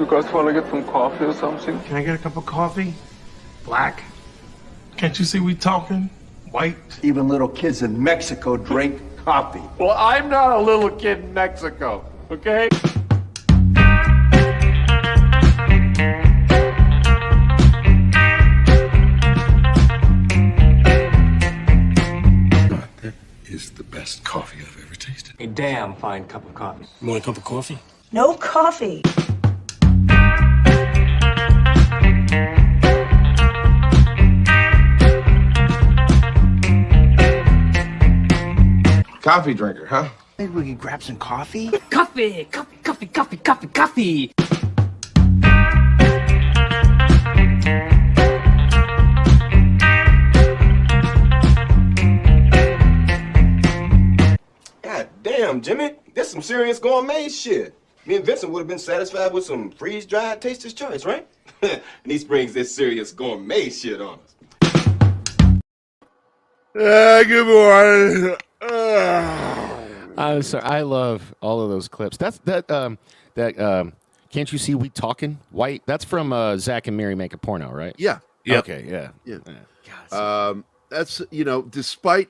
You guys want to get some coffee or something? Can I get a cup of coffee? Black? Can't you see we talking? White? Even little kids in Mexico drink coffee. Well, I'm not a little kid in Mexico, okay? That is the best coffee I've ever tasted. A damn fine cup of coffee. You want a cup of coffee? No coffee. Coffee drinker, huh? Maybe we could grab some coffee? Coffee! Coffee, coffee, coffee, coffee, coffee! God damn, Jimmy. That's some serious gourmet shit. Me and Vincent would have been satisfied with some freeze-dried Taster's Choice, right? And he springs this serious gourmet shit on us. Good morning. I'm sorry. I love all of those clips. Can't you see we talking? White. That's from Zach and Mary Make a Porno, right? Yeah. Yep. Okay. Yeah. God, that's despite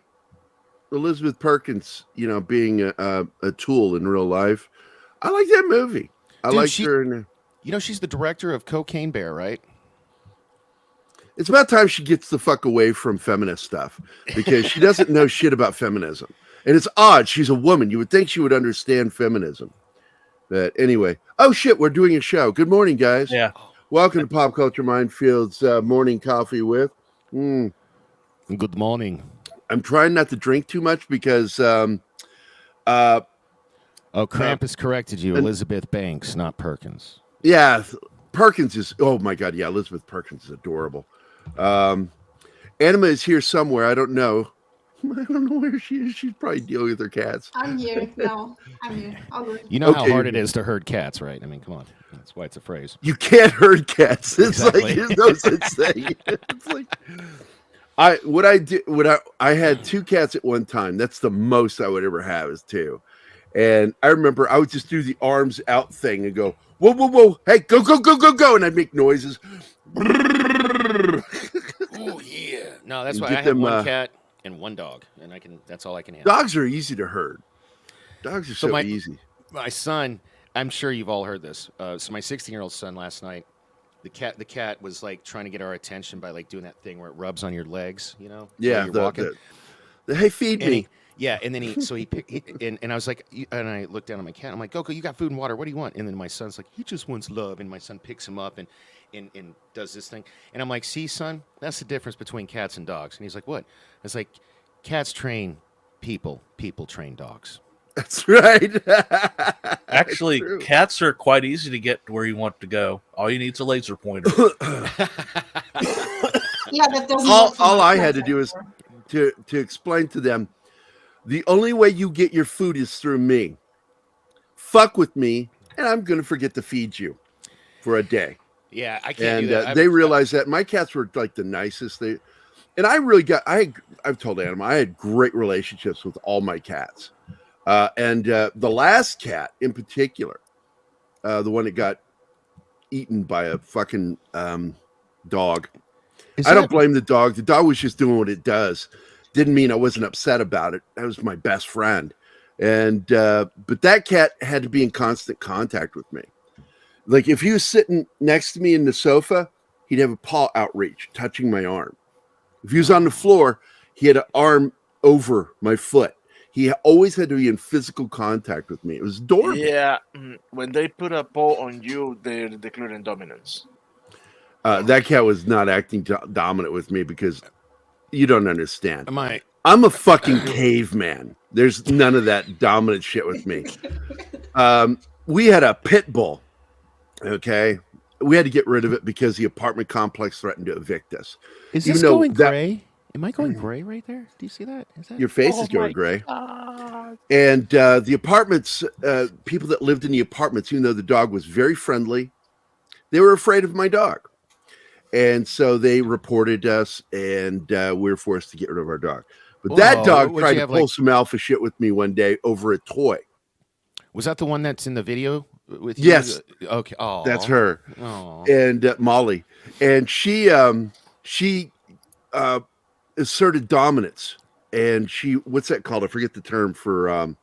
Elizabeth Perkins, being a tool in real life, I like that movie. I like her. She's the director of Cocaine Bear, right? It's about time she gets the fuck away from feminist stuff because she doesn't know shit about feminism. And it's odd. She's a woman. You would think she would understand feminism. But anyway. Oh, shit. We're doing a show. Good morning, guys. Yeah. Welcome to Pop Culture Minefield's morning coffee with. Good morning. I'm trying not to drink too much because. Krampus corrected you. Elizabeth Banks, not Perkins. Yeah. Perkins is. Oh, my God. Yeah. Elizabeth Perkins is adorable. Anima is here somewhere. I don't know. I don't know where she is. She's probably dealing with her cats. I'm here. No, I'm here. I'll go. You know how hard it is to herd cats, right? I mean, come on. That's why it's a phrase. You can't herd cats. It's Exactly. like there's no such thing. It's like I had two cats at one time. That's the most I would ever have is two. And I remember I would just do the arms out thing and go, whoa, whoa, whoa, hey, go, go, go, go, go, and I'd make noises. Oh yeah. No, that's why I have one cat and one dog, and that's all I can handle. Dogs are easy to herd. Dogs are so easy. My son, I'm sure you've all heard this. So my 16-year-old son last night, the cat was like trying to get our attention by like doing that thing where it rubs on your legs, Yeah, you're walking. The hey, feed me. And then and I was like, and I looked down at my cat. I'm like, Coco, you got food and water. What do you want? And then my son's like, he just wants love. And my son picks him up and does this thing. And I'm like, see, son, that's the difference between cats and dogs. And he's like, what? I was like, cats train people. People train dogs. That's right. Actually, cats are quite easy to get to where you want to go. All you need is a laser pointer. Yeah, that doesn't. All I had to do is to explain to them, the only way you get your food is through me. Fuck with me, and I'm going to forget to feed you for a day. Yeah, I can't do that. They realized that my cats were like the nicest. And I really I've told Anima, I had great relationships with all my cats. The last cat in particular, the one that got eaten by a fucking dog. I don't blame the dog. The dog was just doing what it does. Didn't mean I wasn't upset about it. That was my best friend. But that cat had to be in constant contact with me. Like if he was sitting next to me in the sofa, he'd have a paw outreach, touching my arm. If he was on the floor, he had an arm over my foot. He always had to be in physical contact with me. It was adorable. Yeah, when they put a paw on you, they're declaring dominance. That cat was not acting dominant with me because you don't understand. I'm a fucking caveman. There's none of that dominant shit with me. We had a pit bull. Okay. We had to get rid of it because the apartment complex threatened to evict us. Is this going gray? Am I going gray right there? Do you see that? Your face is going gray. And the apartments, people that lived in the apartments, even though the dog was very friendly, they were afraid of my dog. And so they reported us, and we were forced to get rid of our dog. But that dog tried to pull some alpha shit with me one day over a toy. Was that the one that's in the video with you? Yes. Okay. Oh, That's her. Oh. And Molly. And she asserted dominance. And what's that called? I forget the term for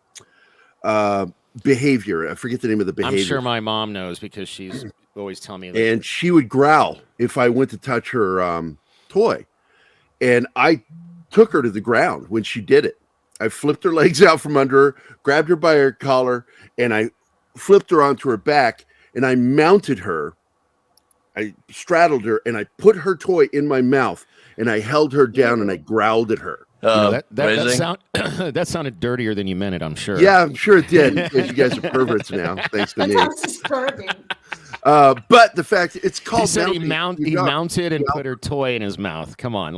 behavior. I forget the name of the behavior. I'm sure my mom knows because she's always telling me. And she would growl if I went to touch her toy. And I took her to the ground when she did it. I flipped her legs out from under her, grabbed her by her collar, and I flipped her onto her back, and I mounted her. I straddled her, and I put her toy in my mouth, and I held her down, and I growled at her. That sounded dirtier than you meant it, I'm sure. Yeah, I'm sure it did, because you guys are perverts now, thanks to me. That's disturbing. But the fact it's called. He said he mounted and put her toy in his mouth. Come on.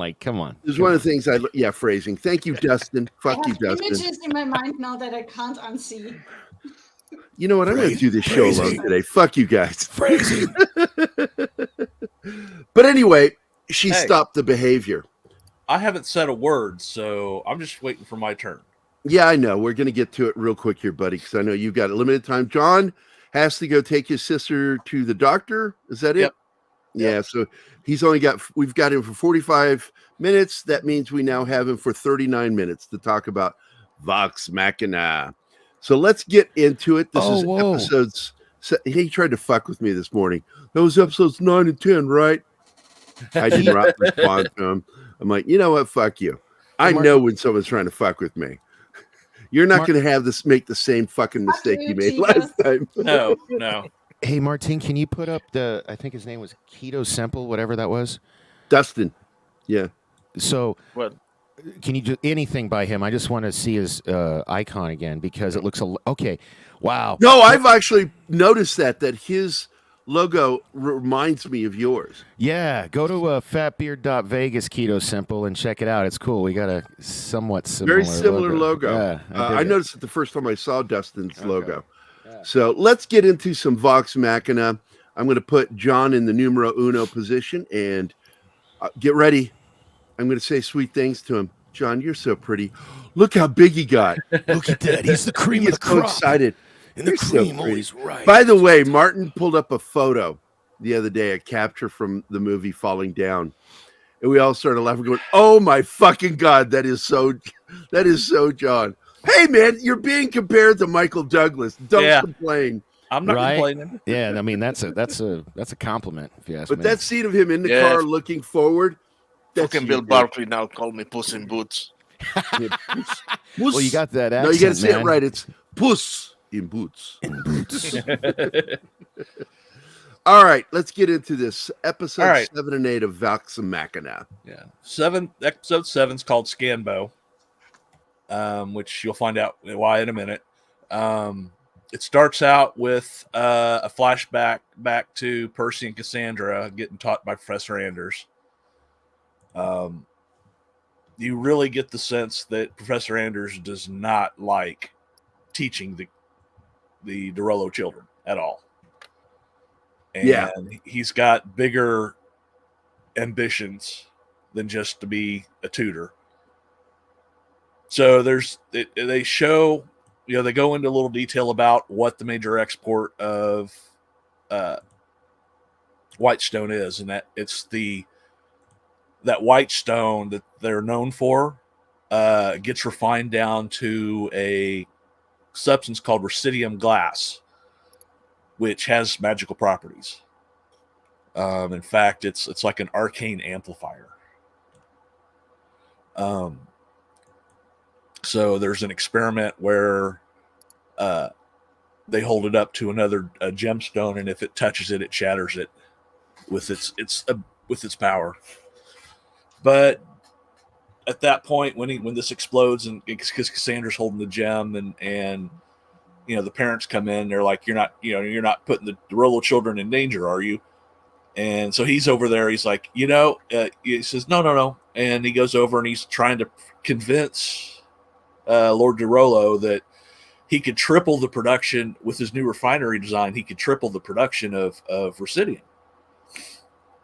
It's one of the things phrasing. Thank you, Dustin. Fuck you, Dustin. Images in my mind now that I can't unsee. You know what? I'm going to do this show alone today. Fuck you guys. Phrasing. But anyway, she stopped the behavior. I haven't said a word, so I'm just waiting for my turn. Yeah, I know. We're going to get to it real quick here, buddy, because I know you've got a limited time. John has to go take his sister to the doctor. Is that it? Yep. Yeah, so we've got him for 45 minutes. That means we now have him for 39 minutes to talk about Vox Machina. So let's get into it. This is episodes. He tried to fuck with me this morning. That was episodes 9 and 10, right? I did not respond to him. I'm like, you know what? Fuck you. I know when someone's trying to fuck with me. You're not going to make the same fucking mistake you made last time. No. Hey, Martin, can you put up I think his name was Keto Simple, whatever that was? Dustin. Yeah. So what? Can you do anything by him? I just want to see his icon again because it looks okay. Wow. No, I've actually noticed that his logo reminds me of yours. Yeah, go to fatbeard.vegas Keto Simple and check it out. It's cool. We got a somewhat similar very similar logo. Yeah, I noticed it the first time I saw Dustin's logo. Yeah. So let's get into some Vox Machina. I'm going to put John in the numero uno position and get ready. I'm going to say sweet things to him. John, you're so pretty. Look how big he got. Look at that. He's the cream of the crop. So excited. And the cream always right. By the way, Martin pulled up a photo the other day, a capture from the movie Falling Down. And we all started laughing, going, oh my fucking God, that is so John. Hey man, you're being compared to Michael Douglas. Don't complain. I'm not complaining. Yeah, I mean that's a compliment if you ask me. But that scene of him in the car looking forward. Fucking Bill Barkley now called me Puss in Boots. Well, you got that accent, no, you got to say man. it right. It's Puss in Boots. In Boots. All right, let's get into this. Episode 7 and 8 of Vox Machina. Yeah. Episode 7 is called Scanbo, which you'll find out why in a minute. It starts out with a flashback back to Percy and Cassandra getting taught by Professor Anders. You really get the sense that Professor Anders does not like teaching the Dorolo children at all. And he's got bigger ambitions than just to be a tutor. So they show, they go into a little detail about what the major export of Whitestone is, and that it's that white stone that they're known for gets refined down to a substance called rucidium glass, which has magical properties. In fact, it's like an arcane amplifier. So there's an experiment where they hold it up to another gemstone, and if it touches it, it shatters it with its power. But at that point, when this explodes, and because Cassandra's holding the gem, and the parents come in, they're like, you're not putting the Dorolo children in danger, are you? And so he's over there. He's like, he says, no. And he goes over and he's trying to convince Lord Dorolo that he could triple the production with his new refinery design. He could triple the production of rucidium.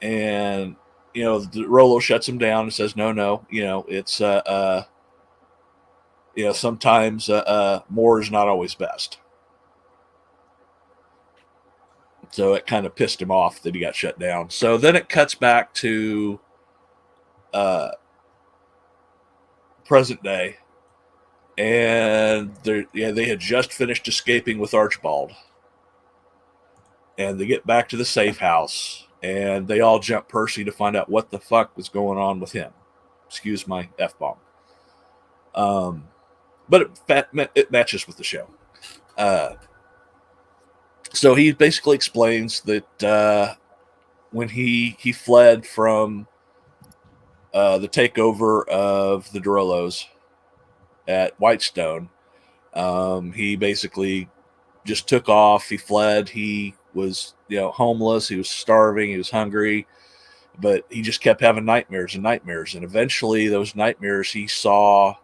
And Dorolo shuts him down and says, no, it's sometimes more is not always best. So it kind of pissed him off that he got shut down. So then it cuts back to present day, and they had just finished escaping with Archibald, and they get back to the safe house, and they all jump Percy to find out what the fuck was going on with him. Excuse my F-bomb. But it matches with the show. So he basically explains that when he fled from the takeover of the Dorollos at Whitestone, he basically just took off. He fled. He was, homeless. He was starving. He was hungry, but he just kept having nightmares and nightmares. And eventually, those nightmares, he saw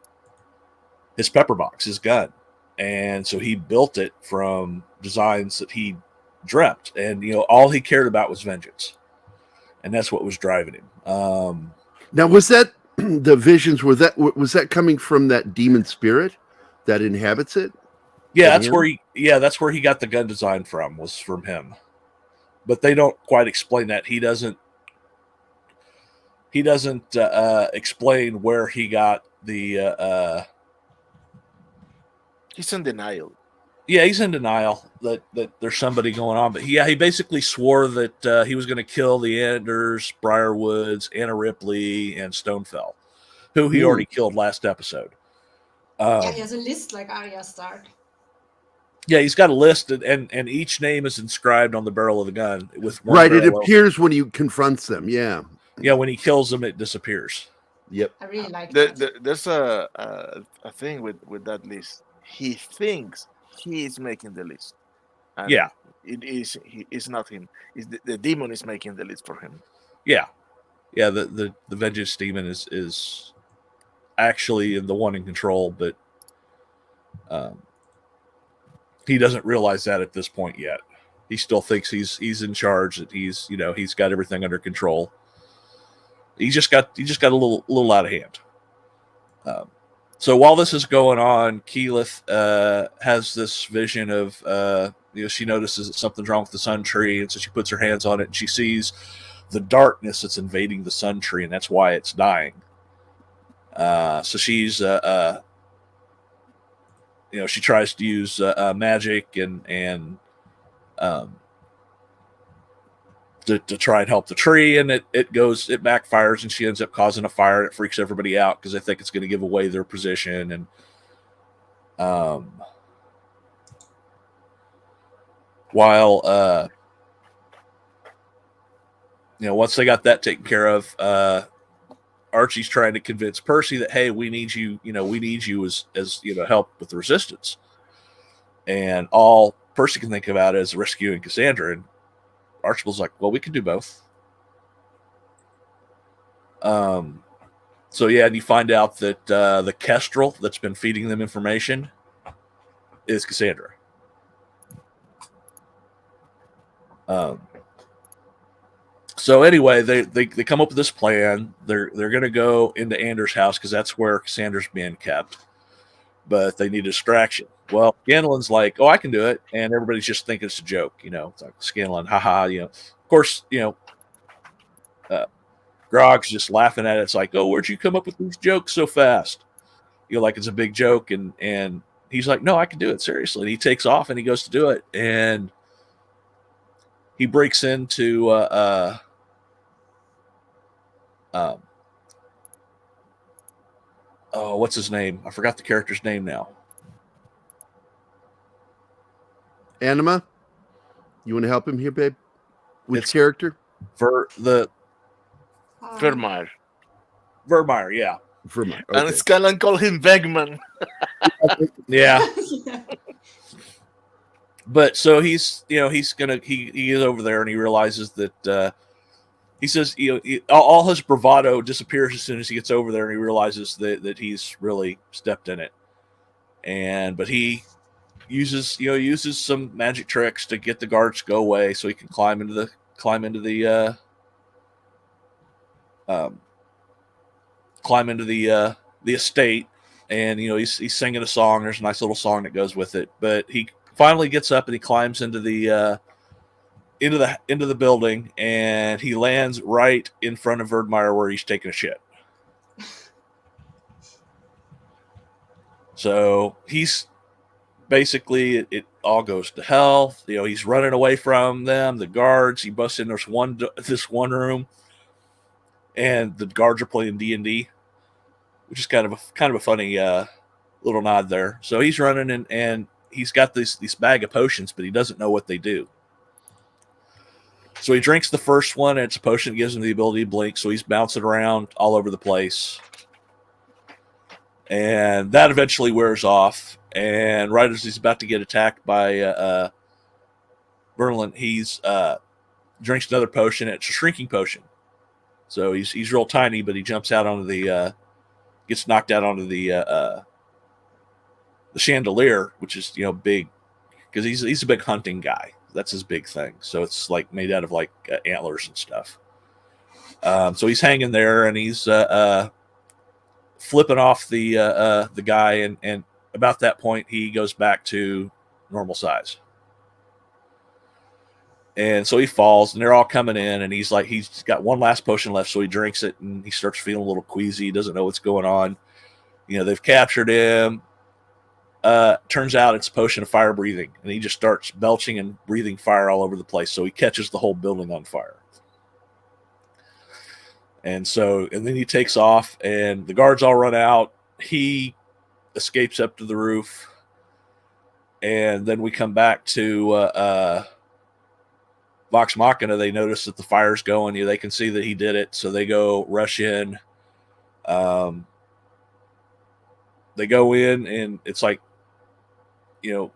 his pepper box, his gun, and so he built it from designs that he dreamt. And all he cared about was vengeance, and that's what was driving him. Now, was that the visions? Was that coming from that demon spirit that inhabits it? Yeah, that's where he got the gun design from, was from him. But they don't quite explain that. He doesn't explain where he got the He's in denial. Yeah, he's in denial that there's somebody going on. But he basically swore that he was going to kill the Anders, Briarwoods, Anna Ripley, and Stonefell, who he already killed last episode. He has a list like Arya Stark. Yeah, he's got a list, and each name is inscribed on the barrel of the gun with one Right, it parallel. appears when he confronts them. Yeah, when he kills them, it disappears. Yep. I really like that. There's a thing with that list. He thinks he is making the list. And Yeah. It's not him. The demon is making the list for him. Yeah. The vengeance demon is actually the one in control, but he doesn't realize that at this point yet. He still thinks he's in charge, that he's got everything under control. He just got a little out of hand. So while this is going on, Keyleth has this vision of she notices that something's wrong with the sun tree, and so she puts her hands on it, and she sees the darkness that's invading the sun tree, and that's why it's dying. So she's she tries to use magic and to try and help the tree, and it backfires, and she ends up causing a fire, and it freaks everybody out because they think it's going to give away their position. And while once they got that taken care of, Archie's trying to convince Percy that, hey, we need you as help with the resistance. And all Percy can think about is rescuing Cassandra, and Archibald's like, well, we can do both. And you find out that the kestrel that's been feeding them information is Cassandra. So anyway, they come up with this plan. They're going to go into Anders' house because that's where Cassandra's being kept. But they need a distraction. Well, Scanlan's like, oh, I can do it. And everybody's just thinking it's a joke. It's like Scanlan, haha. Of course, Grog's just laughing at it. It's like, oh, where'd you come up with these jokes so fast? Like it's a big joke. And he's like, no, I can do it. Seriously. And he takes off and he goes to do it. And he breaks into what's his name? I forgot the character's name now. Anima, you want to help him here, babe? Which character? Vermeer. Vermeer, yeah. Vermeer. Okay. And Scanlan call him Vegman. Yeah. But so he's he is over there, and he realizes that he says all his bravado disappears as soon as he gets over there, and he realizes that he's really stepped in it. But he uses some magic tricks to get the guards to go away, so he can climb into the estate, and he's singing a song. There's a nice little song that goes with it, but he finally gets up and he climbs into the into the building, and he lands right in front of Erdmeyer where he's taking a shit. So he's basically, it all goes to hell. You know, he's running away from them, the guards. He busts in this one room, and the guards are playing D&D, which is kind of a funny little nod there. So he's running and he's got this bag of potions, but he doesn't know what they do. So he drinks the first one, and it's a potion that gives him the ability to blink. So he's bouncing around all over the place. And that eventually wears off. And right as he's about to get attacked by Berlin, he's drinks another potion. It's a shrinking potion. So he's real tiny, but he jumps out onto gets knocked out onto the chandelier, which is, you know, big, because he's a big hunting guy. That's his big thing. So it's like made out of like antlers and stuff. So he's hanging there, and he's flipping off the guy, and about that point he goes back to normal size. And so he falls, and they're all coming in, and he's got one last potion left, so he drinks it, and he starts feeling a little queasy. He doesn't know what's going on. You know, they've captured him. Turns out it's a potion of fire breathing, and he just starts belching and breathing fire all over the place. So he catches the whole building on fire. And then he takes off, and the guards all run out. He escapes up to the roof, and then we come back to Vox Machina. They notice that the fire's going. They can see that he did it, so they go rush in. They go in, and it's like, you know,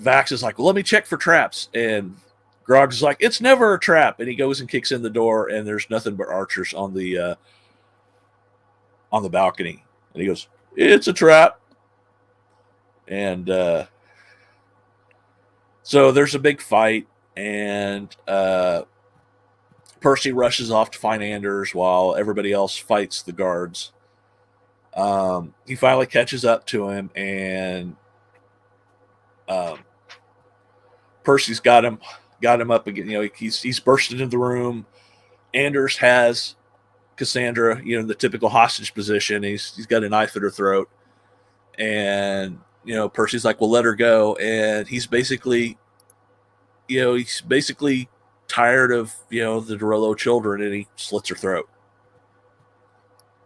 Vax is like, well, let me check for traps. And Grog's is like, it's never a trap. And he goes and kicks in the door, and there's nothing but archers on the balcony. And he goes, it's a trap. And so there's a big fight, and Percy rushes off to find Anders while everybody else fights the guards. He finally catches up to him, and Percy's got him up again. You know, he's bursted into the room. Anders has Cassandra, you know, in the typical hostage position. He's got a knife at her throat, and you know, Percy's like, "Well, let her go." And he's basically tired of, you know, the Dorello children, and he slits her throat.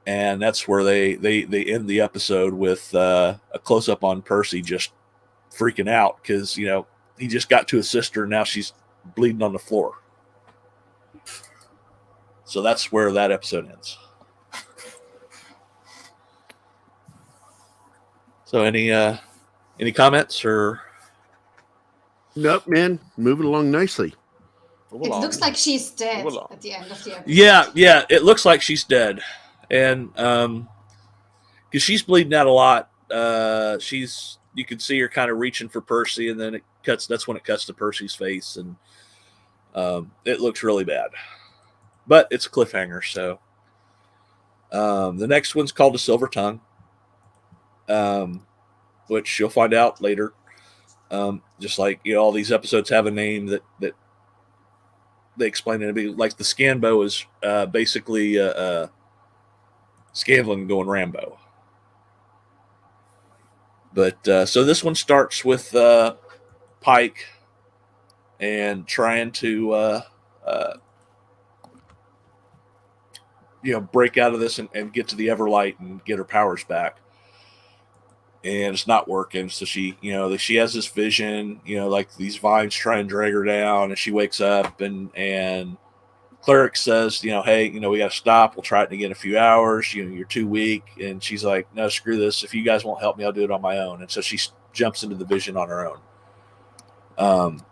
And that's where they end the episode with a close up on Percy just freaking out because, you know, he just got to his sister, and now she's bleeding on the floor. So that's where that episode ends. So any comments or? Nope, man. Moving along nicely. It looks like she's dead at the end of the episode. Yeah, it looks like she's dead, and because she's bleeding out a lot. You can see her kind of reaching for Percy, and then that's when it cuts to Percy's face, and it looks really bad. But it's a cliffhanger, so the next one's called The Silver Tongue, which you'll find out later. Just like, you know, all these episodes have a name that they explain it to be. Like the Scanbo is basically Scanlan going Rambo. But so this one starts with Pike and trying to break out of this and get to the Everlight and get her powers back. And it's not working. So she has this vision, like these vines try and drag her down, and she wakes up and Cleric says, hey, we got to stop. We'll try it again in a few hours. You're too weak. And she's like, no, screw this. If you guys won't help me, I'll do it on my own. And so she jumps into the vision on her own.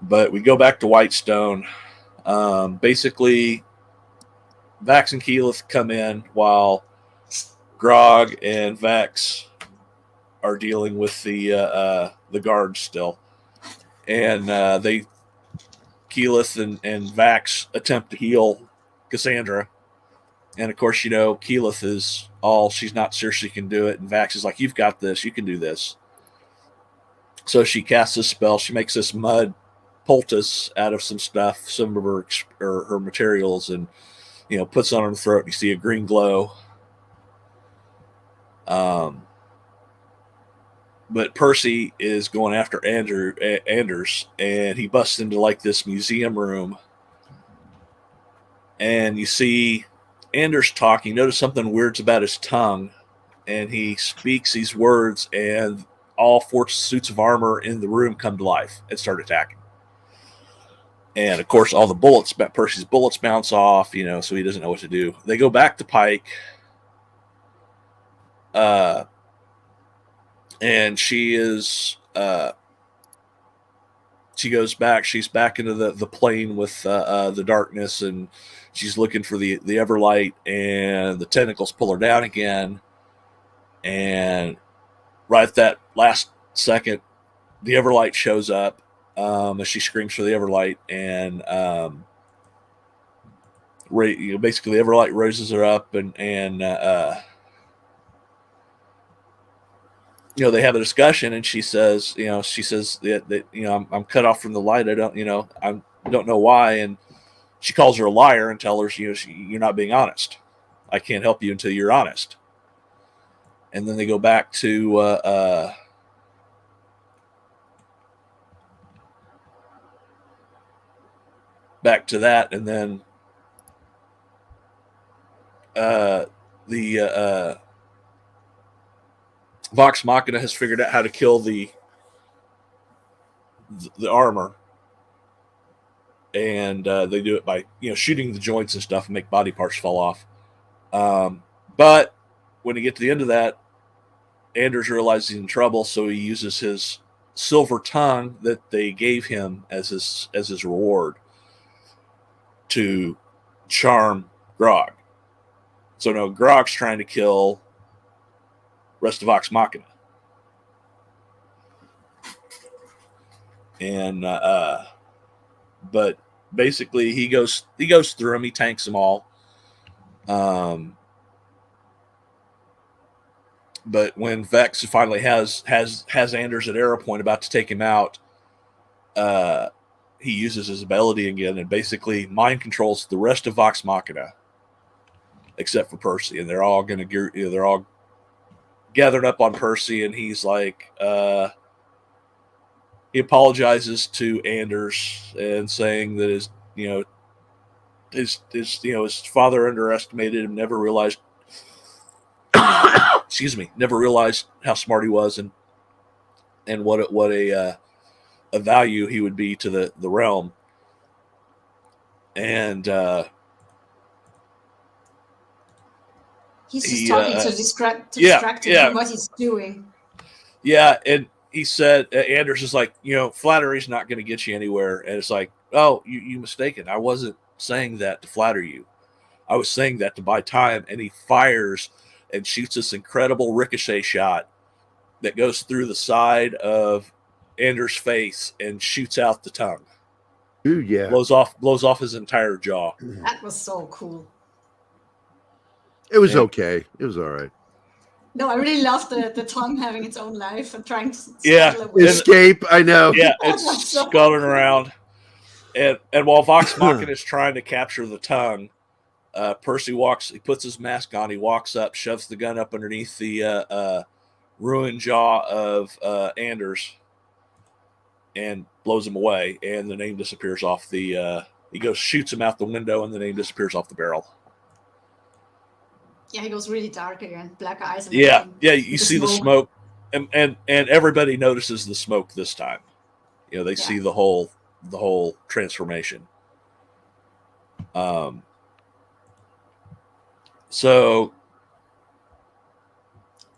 But we go back to Whitestone. Basically, Vax and Keyleth come in while Grog and Vax are dealing with the guards still. And Keyleth and Vax attempt to heal Cassandra. And of course, Keyleth is she's not sure she can do it. And Vax is like, you've got this, you can do this. So she casts this spell. She makes this mud poultice out of some stuff, some of her materials, and puts it on her throat. And you see a green glow. But Percy is going after Anders, and he busts into like this museum room, and you see Anders talking. Notice something weird's about his tongue, and he speaks these words, and all 4 suits of armor in the room come to life and start attacking. And of course, all the Percy's bullets bounce off, so he doesn't know what to do. They go back to Pike. And she is, she goes back. She's back into the plane with the darkness, and she's looking for the Everlight, and the tentacles pull her down again. And right at that last second, the Everlight shows up as she screams for the Everlight, and basically the Everlight raises her up, and they have a discussion, and she says that I'm cut off from the light. I don't know why. And she calls her a liar and tells her, you're not being honest. I can't help you until you're honest. And then they go back to, that. And then, the Vox Machina has figured out how to kill the armor, and they do it by shooting the joints and stuff and make body parts fall off. But when you get to the end of that, Anders realizes he's in trouble, so he uses his silver tongue that they gave him as his reward to charm Grog. So now Grog's trying to kill rest of Vox Machina. And but basically he goes through them, he tanks them all. But when Vex finally has Anders at arrow point about to take him out, he uses his ability again and basically mind controls the rest of Vox Machina except for Percy, and they're all gathered up on Percy, and he's like, he apologizes to Anders and saying that his father underestimated him, never realized never realized how smart he was, and what a value he would be to the realm. And he's just talking to distract him from what he's doing. Yeah, and he said, Anders is like, flattery's not going to get you anywhere. And it's like, oh, you mistaken. I wasn't saying that to flatter you. I was saying that to buy time. And he fires and shoots this incredible ricochet shot that goes through the side of Anders' face and shoots out the tongue. Ooh, yeah. Blows off his entire jaw. That was so cool. It was okay. It was all right. No, I really loved the tongue having its own life and trying to escape. I know. Yeah, it's scuttling around. And while Vox Machina is trying to capture the tongue, Percy he puts his mask on, he walks up, shoves the gun up underneath the ruined jaw of Anders, and blows him away, and the name disappears off he shoots him out the window, and the name disappears off the barrel. Yeah, he goes really dark again, black eyes. And yeah, you see the smoke, and everybody notices the smoke this time. They see the whole transformation. So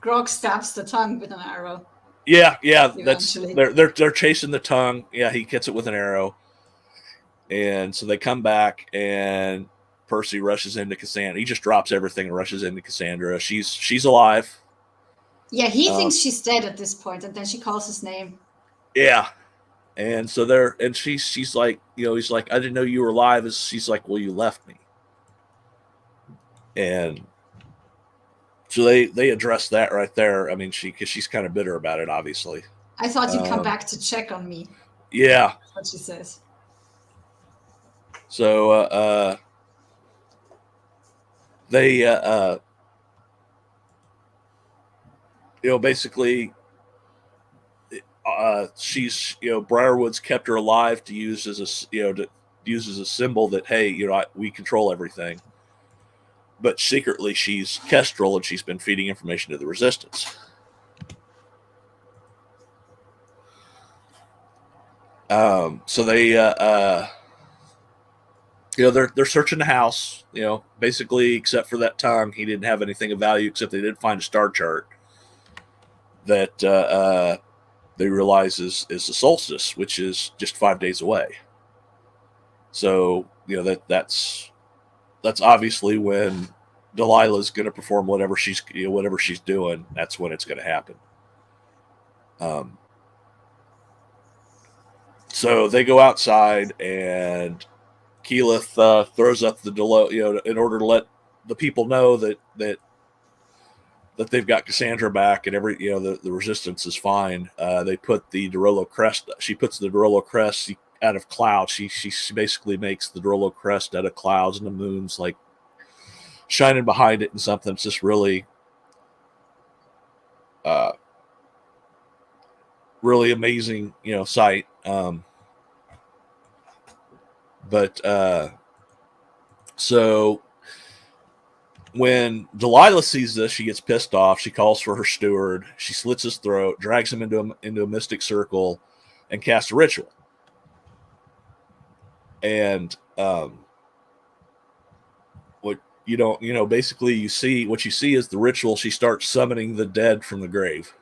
Grog stabs the tongue with an arrow. Yeah, they're chasing the tongue. Yeah, he gets it with an arrow, and so they come back, and Percy rushes into Cassandra. He just drops everything and rushes into Cassandra. She's alive. Yeah, he thinks she's dead at this point, and then she calls his name. Yeah, and so she's like, he's like, I didn't know you were alive. She's like, well, you left me, and so they address that right there. I mean, because she's kind of bitter about it, obviously. I thought you'd come back to check on me. Yeah, That's what she says. So they basically she's Briarwood's kept her alive to use as to use as a symbol that, hey, we control everything. But secretly she's Kestrel, and she's been feeding information to the Resistance. So they they're searching the house, basically, except for that tongue. He didn't have anything of value, except they did find a star chart that they realize is the solstice, which is just 5 days away. So that's obviously when Delilah's going to perform whatever she's doing. That's when it's going to happen. So they go outside, and Keyleth throws up the in order to let the people know that they've got Cassandra back, and the Resistance is fine. They put the Dorolo crest. She puts the Dorolo crest out of clouds. She basically makes the Dorolo crest out of clouds, and the moon's like shining behind it and something. It's just really really amazing, sight. So when Delilah sees this, she gets pissed off. She calls for her steward. She slits his throat, drags him into a mystic circle, and casts a ritual. And basically you see is the ritual. She starts summoning the dead from the grave.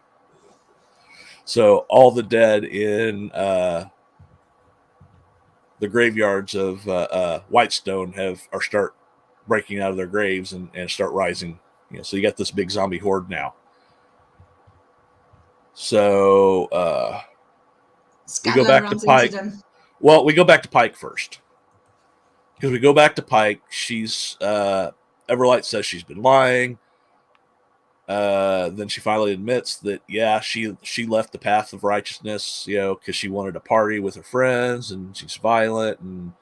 So all the dead in the graveyards of Whitestone start breaking out of their graves and start rising. So you got this big zombie horde now. So we go back to Pike. Well, we go back to Pike first. Because we go back to Pike, she's Everlight says she's been lying. Then she finally admits that, she left the path of righteousness, because she wanted to party with her friends, and she's violent, and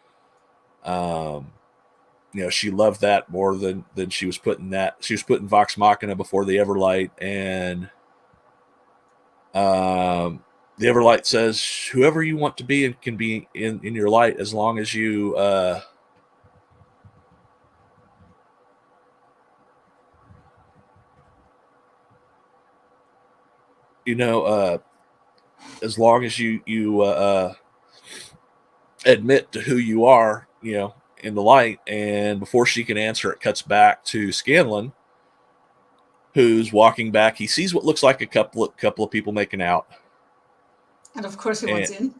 she loved that more than she was putting that. She was putting Vox Machina before the Everlight, and the Everlight says, whoever you want to be and can be in your light, as long as you as long as you admit to who you are, in the light. And before she can answer, it cuts back to Scanlan, who's walking back. He sees what looks like a couple of people making out, and of course he wants in.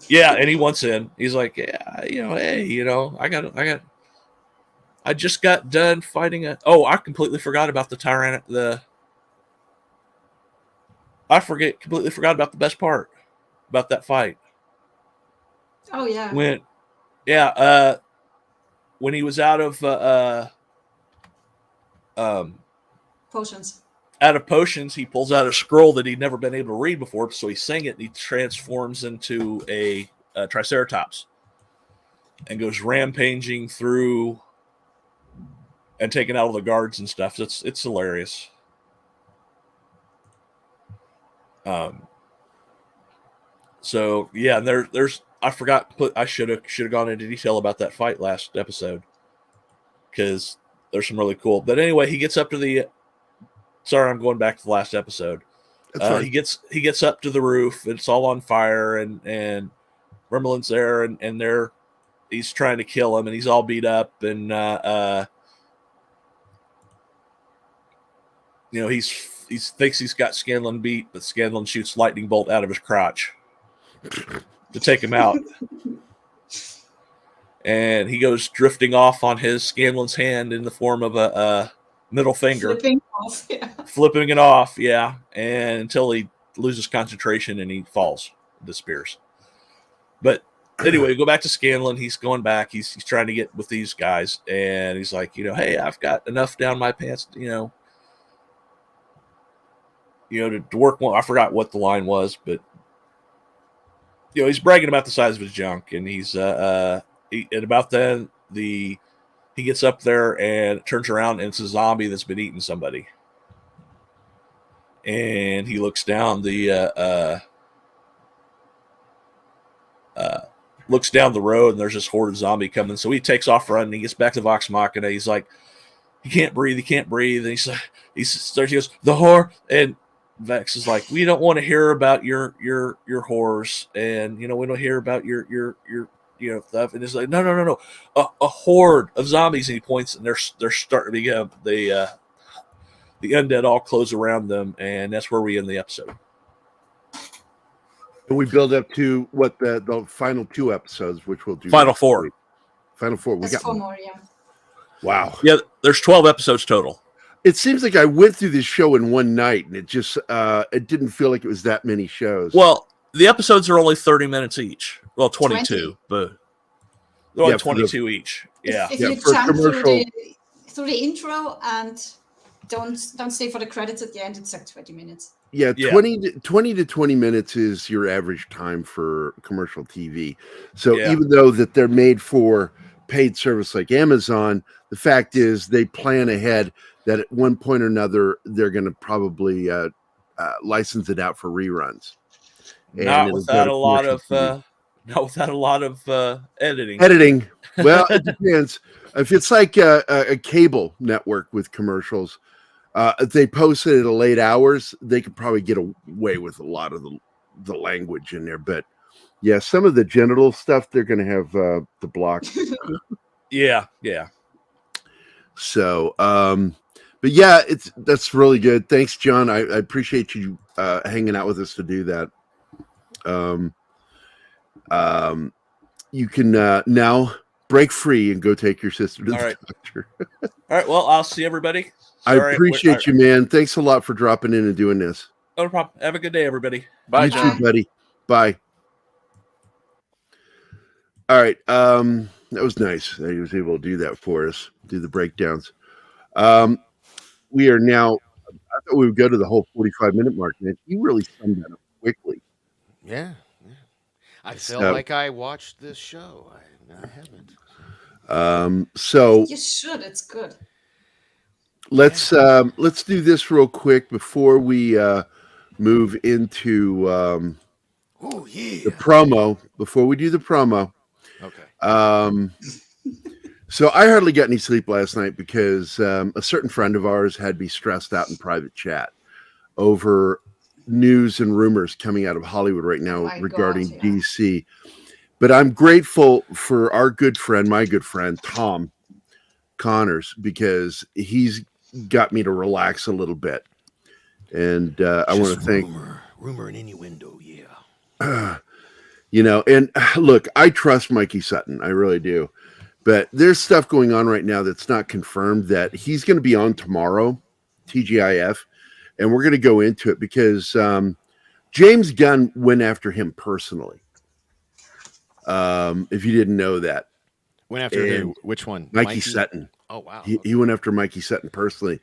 Yeah, and he wants in. He's like, hey, I just got done fighting I completely forgot about completely forgot about the best part about that fight. Oh yeah. When he was out of potions. Out of potions, he pulls out a scroll that he'd never been able to read before, so he sang it, and he transforms into a Triceratops and goes rampaging through and taking out all the guards and stuff. It's hilarious. So yeah, there's I forgot to put. I should have gone into detail about that fight last episode, because there's some really cool. But anyway, he gets up to the. Sorry, I'm going back to the last episode. He gets up to the roof. It's all on fire, and Vermelin's there, and he's trying to kill him, and he's all beat up, and he thinks he's got Scanlan beat, but Scanlan shoots lightning bolt out of his crotch to take him out. And he goes drifting off on his Scanlan's hand in the form of a middle finger. Flipping it off, yeah. And until he loses concentration and he falls, disappears. But anyway, go back to Scanlan. He's going back. He's trying to get with these guys. And he's like, hey, I've got enough down my pants, to work. Well, I forgot what the line was, but he's bragging about the size of his junk, and he's and about then he gets up there and turns around, and it's a zombie that's been eating somebody. And he looks down the road, and there's this horde of zombie coming. So he takes off running. He gets back to Vox Machina. He's like, he can't breathe. And he goes, the whore. And Vex is like, we don't want to hear about your whores, and we don't hear about your stuff. And it's like, no, a horde of zombies. And he points, and they're starting to become the undead all close around them, and that's where we end the episode. And we build up to what the final 2 episodes, which we'll do. Final 4. Final 4. We got 4 more, yeah. Wow. Yeah, there's 12 episodes total. It seems like I went through this show in one night, and it just it didn't feel like it was that many shows. Well, the episodes are only 30 minutes each. Well, 22, but they're only 22 each. Yeah. If you jump through the intro and don't stay for the credits at the end, it's like 20 minutes. Yeah, 20 to 20 minutes is your average time for commercial TV. So even though that they're made for paid service like Amazon, the fact is they plan ahead that at one point or another they're going to probably license it out for reruns. Not without a lot of editing. Editing. Well, it depends. If it's like a cable network with commercials, if they post it at a late hours, they could probably get away with a lot of the language in there. But yeah, some of the genital stuff they're going to have the block. Yeah. So, but yeah, that's really good. Thanks, John. I appreciate you hanging out with us to do that. You can now break free and go take your sister to the doctor. All right. Well, I'll see everybody. Sorry, I appreciate you, man. Thanks a lot for dropping in and doing this. No problem. Have a good day, everybody. Bye, you John. too, buddy. Bye. All right. That was nice that he was able to do that for us, do the breakdowns. We are now, I thought we would go to the whole 45-minute mark, man. You really summed that up quickly. Yeah. I felt like I watched this show. I haven't. So you should. It's good. Let's do this real quick before we move into the promo. Before we do the promo, okay. So I hardly got any sleep last night because a certain friend of ours had me stressed out in private chat over news and rumors coming out of Hollywood right now regarding DC. But I'm grateful for our good friend, my good friend, Tom Connors, because he's got me to relax a little bit. And I want to thank rumor and innuendo. Yeah. And look, I trust Mikey Sutton. I really do. But there's stuff going on right now that's not confirmed that he's going to be on tomorrow, TGIF, and we're going to go into it because James Gunn went after him personally. If you didn't know that. Went after who? Which one? Mikey Sutton. Oh, wow. He went after Mikey Sutton personally.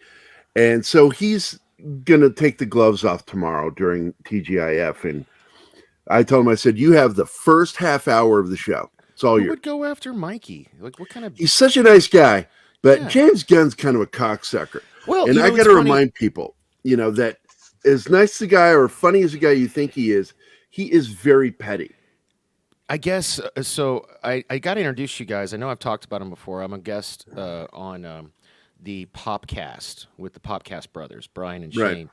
And so he's going to take the gloves off tomorrow during TGIF. And I told him, I said, you have the first half hour of the show. It's all yours. Who would go after Mikey? Like, what kind of... He's such a nice guy, but James Gunn's kind of a cocksucker. Well, and I got to remind people, that as nice a guy or funny as a guy you think he is very petty. I guess so. I got to introduce you guys. I know I've talked about him before. I'm a guest on the Popcast with the Popcast brothers, Brian and Shane, right.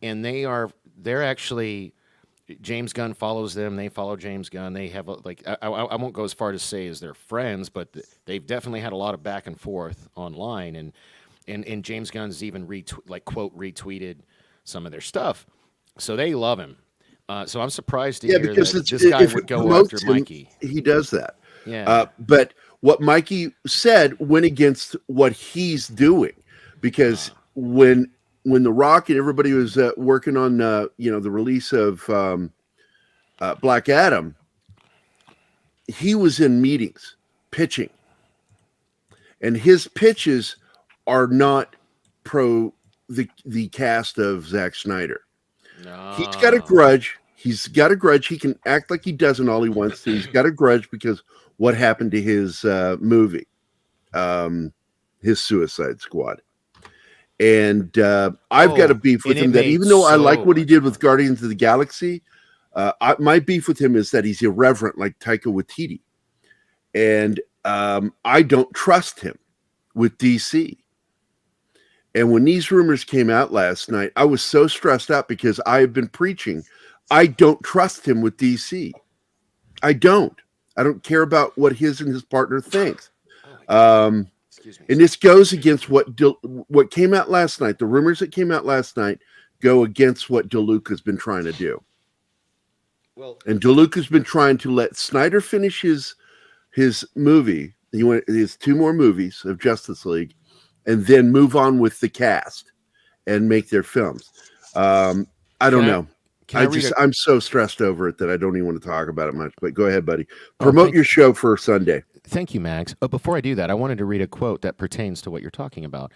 And they're actually James Gunn follows them. They follow James Gunn. They have I won't go as far to say as they're friends, but they've definitely had a lot of back and forth online, and James Gunn's even quote retweeted some of their stuff, so they love him. So I'm surprised to hear that this guy would go after Mikey. He does that. Yeah. But what Mikey said went against what he's doing, because when The Rock and everybody was working on the release of Black Adam, he was in meetings pitching, and his pitches are not pro the cast of Zack Snyder. No. He's got a grudge. He's got a grudge. He can act like he doesn't all he wants to. He's got a grudge because what happened to his movie, his Suicide Squad. And I've got a beef with him that even though I like what he did with Guardians of the Galaxy, my beef with him is that he's irreverent like Taika Waititi. And I don't trust him with DC. And when these rumors came out last night, I was so stressed out because I have been preaching. I don't trust him with DC. I don't care about what his and his partner thinks. And this goes against what came out last night. The rumors that came out last night go against what DeLuca's been trying to do. Well, and DeLuca's been trying to let Snyder finish his movie. He went his 2 more movies of Justice League, and then move on with the cast and make their films. I don't know. I'm so stressed over it that I don't even want to talk about it much. But go ahead, buddy. Promote your show for Sunday. Thank you, Max. Before I do that, I wanted to read a quote that pertains to what you're talking about.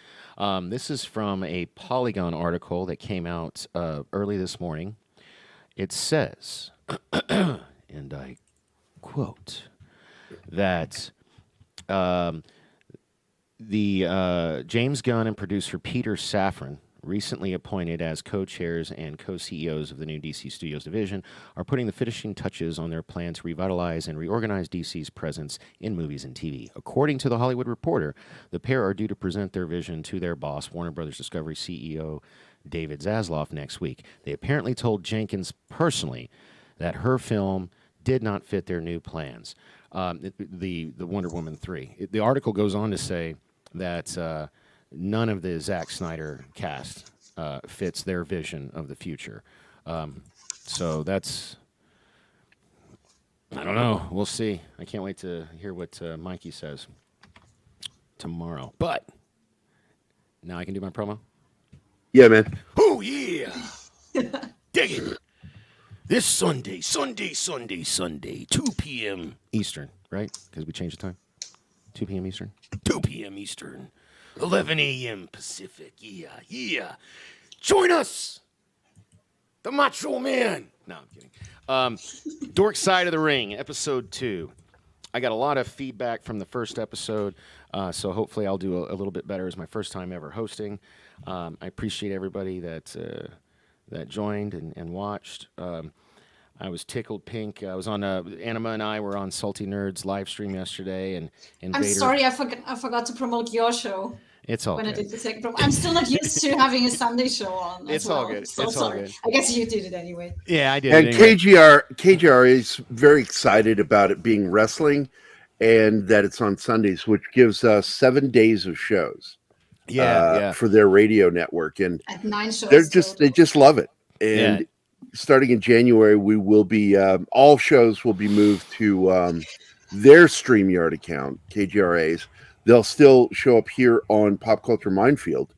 This is from a Polygon article that came out early this morning. It says, and I quote, that the James Gunn and producer Peter Safran, recently appointed as co-chairs and co-CEOs of the new DC Studios division, are putting the finishing touches on their plan to revitalize and reorganize DC's presence in movies and TV. According to The Hollywood Reporter, the pair are due to present their vision to their boss, Warner Brothers Discovery CEO David Zaslav, next week. They apparently told Jenkins personally that her film did not fit their new plans. The Wonder Woman 3. The article goes on to say that none of the Zack Snyder cast fits their vision of the future. So that's, I don't know. We'll see. I can't wait to hear what Mikey says tomorrow. But now I can do my promo? Yeah, man. Oh, yeah. Dig it. This Sunday, 2 p.m. Eastern, right? Because we changed the time. 2 p.m. Eastern? 2 p.m. Eastern. 11 a.m. Pacific. Yeah. Join us. The Macho Man. No, I'm kidding. Dork Side of the Ring, episode 2. I got a lot of feedback from the first episode, so hopefully I'll do a little bit better. It's my first time ever hosting. I appreciate everybody that joined and watched. I was tickled pink. I was on Anima and I were on Salty Nerds live stream yesterday, and I'm sorry, I forgot to promote your show. It's all when good. I did the second promo. I'm still not used to having a Sunday show on. It's all good. So it's sorry. all good. I guess you did it anyway. Yeah, I did. And anyway. KGR is very excited about it being wrestling, and that it's on Sundays, which gives us 7 days of shows. Yeah. For their radio network, and at 9 shows. They just love it. And starting in January, we will be all shows will be moved to their StreamYard account, KGRA's. They'll still show up here on Pop Culture Minefield,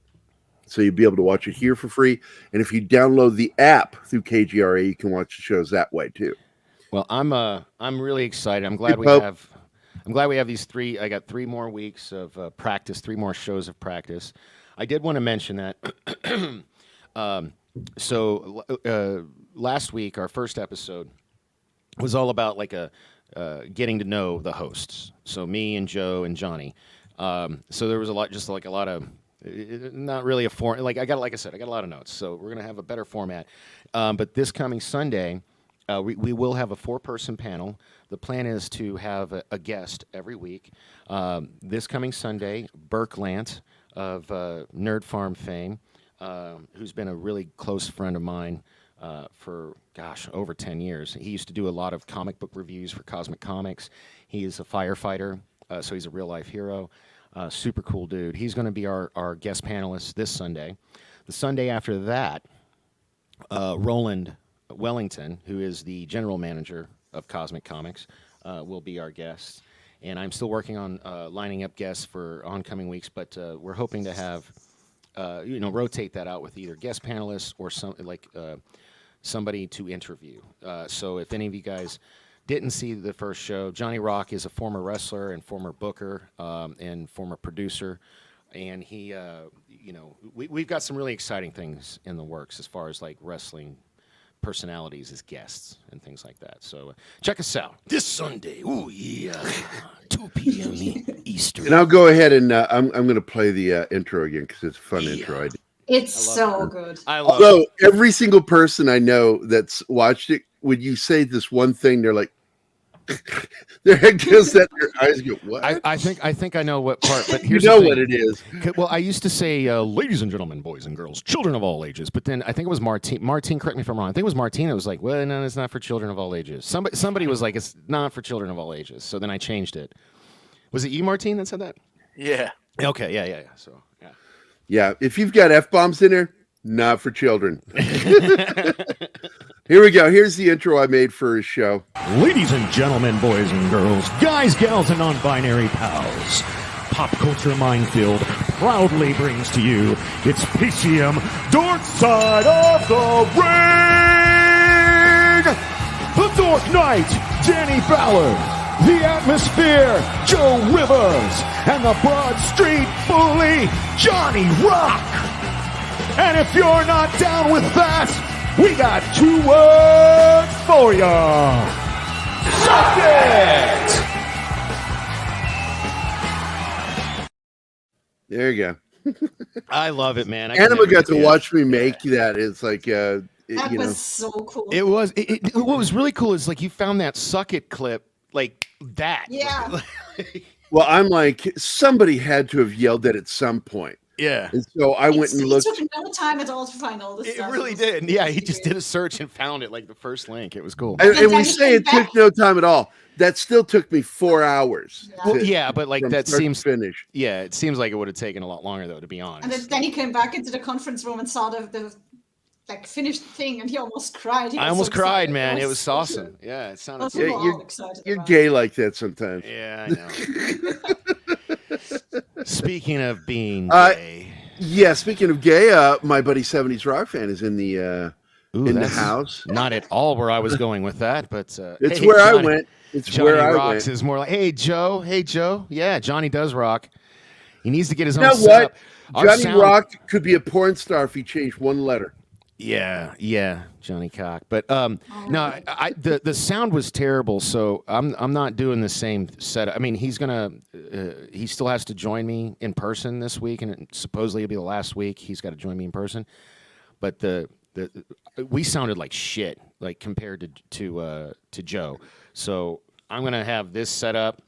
so you'll be able to watch it here for free. And if you download the app through KGRA, you can watch the shows that way too. Well, I'm really excited. I'm glad we have these 3. I got 3 more weeks of practice, 3 more shows of practice. I did want to mention that. So last week, our first episode was all about like getting to know the hosts. So me and Joe and Johnny. So there was a lot of not really a form. Like I got a lot of notes. So we're gonna have a better format. But this coming Sunday, we will have a 4-person panel. The plan is to have a guest every week. This coming Sunday, Burke Lant of Nerd Farm fame, who's been a really close friend of mine for, over 10 years. He used to do a lot of comic book reviews for Cosmic Comics. He is a firefighter, so he's a real-life hero. Super cool dude. He's going to be our guest panelist this Sunday. The Sunday after that, Roland Wellington, who is the general manager of Cosmic Comics, will be our guest. And I'm still working on lining up guests for oncoming weeks, but we're hoping to have, rotate that out with either guest panelists or somebody to interview. So if any of you guys didn't see the first show, Johnny Rock is a former wrestler and former booker and former producer. And he, we've got some really exciting things in the works as far as like wrestling personalities as guests and things like that. So check us out this Sunday. Oh yeah, 2 p.m. Eastern. And I'll go ahead and I'm going to play the intro again because it's a fun intro. It's so good. Although every single person I know that's watched it, when you say this one thing, they're like, their head goes that their eyes go, what? I think I know what part, but You here's know the thing. what it is. Well, I used to say, ladies and gentlemen, boys and girls, children of all ages. But then I think it was Martine. Martine, correct me if I'm wrong. I think it was Martine that was like, well, no, it's not for children of all ages. Somebody was like, it's not for children of all ages. So then I changed it. Was it you, Martine, that said that? Yeah. Okay. Yeah. So yeah. Yeah, if you've got F-bombs in there, not for children. Here we go. Here's the intro I made for his show. Ladies and gentlemen, boys and girls, guys, gals, and non-binary pals, Pop Culture Minefield proudly brings to you its PCM Dork Side of the Ring! The Dork Knight, Danny Ballard. The Atmosphere, Joe Rivers. And the Broad Street Bully, Johnny Rock. And if you're not down with that, we got 2 words for ya. Suck it! There you go. I love it, man. Anima got to watch me make that. It's like, That was so cool. It was. What was really cool is like you found that Suck It clip like that. Yeah. Well, I'm like, somebody had to have yelled that at some point. Yeah. And so I went and looked. It took no time at all to find all this stuff. It really did. Yeah, he just did a search and found it, like the first link. It was cool. And we say it took no time at all. That still took me 4 hours. Well, yeah, but like that seems finish. Yeah, it seems like it would have taken a lot longer though, to be honest. And then he came back into the conference room and saw the like finished thing, and he almost cried. I almost cried, man. It was awesome. Yeah, it sounded. You're gay like that sometimes. Yeah, I know. Speaking of being gay. Yeah, speaking of gay, my buddy 70s Rock Fan is in the house. Not at all where I was going with that, but it's hey, where Johnny, I went. It's Johnny where I rocks went. is more like, hey Joe. Yeah, Johnny does rock. He needs to get his You own know setup. what? Johnny Rock could be a porn star if he changed one letter. Yeah, Johnny Cock. But no, the sound was terrible, so I'm not doing the same setup. I mean, he still has to join me in person this week, and supposedly it'll be the last week he's got to join me in person. But we sounded like shit, like compared to Joe. So I'm gonna have this set up,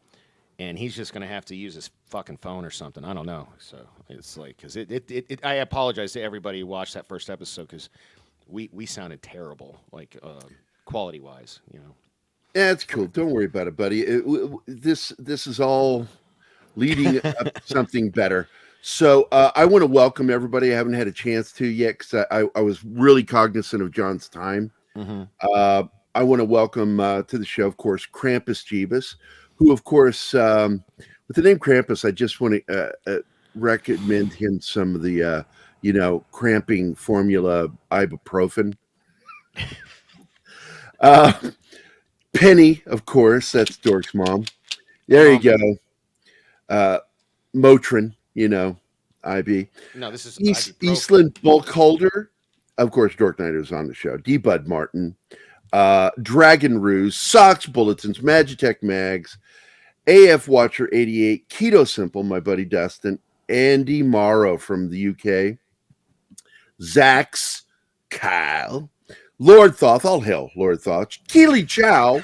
and he's just gonna have to use his fucking phone or something. I don't know. So it's like, because I apologize to everybody who watched that first episode, because we sounded terrible, like quality wise, you know. Yeah, it's cool. Don't worry about it, buddy. This is all leading up to something better. So I want to welcome everybody. I haven't had a chance to yet because I was really cognizant of John's time. Mm-hmm. I want to welcome to the show, of course, Krampus Jeebus, who, of course, with the name Krampus, I just want to recommend him some of the, cramping formula ibuprofen. Penny, of course, that's Dork's mom. There you go. Motrin, IB. No, this is Eastland Bulkholder. Of course, Dork Knight is on the show. D. Bud Martin. Dragon Ruse. Socks Bulletins. Magitech Mags. AF Watcher 88. Keto Simple, my buddy Dustin. Andy Morrow from the UK. Zax. Kyle. Lord Thoth. All hail Lord Thoth. Keely Chow.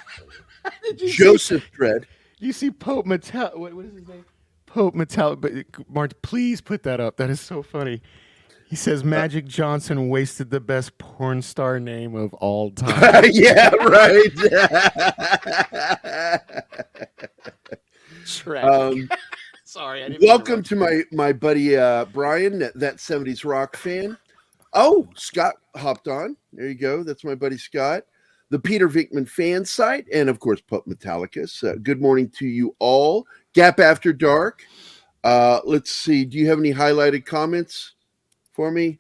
Joseph Dredd. You see Pope Metal? What is his name? Pope Metal. But Mark, please put that up. That is so funny. He says Magic Johnson wasted the best porn star name of all time. Yeah, right. Sorry, I didn't welcome to my buddy Brian, that 70s rock fan. Oh, Scott hopped on. There you go. That's my buddy Scott. The Peter Vinkman fan site, and of course, Pup Metallicus. Good morning to you all. Gap After Dark. Let's see. Do you have any highlighted comments for me?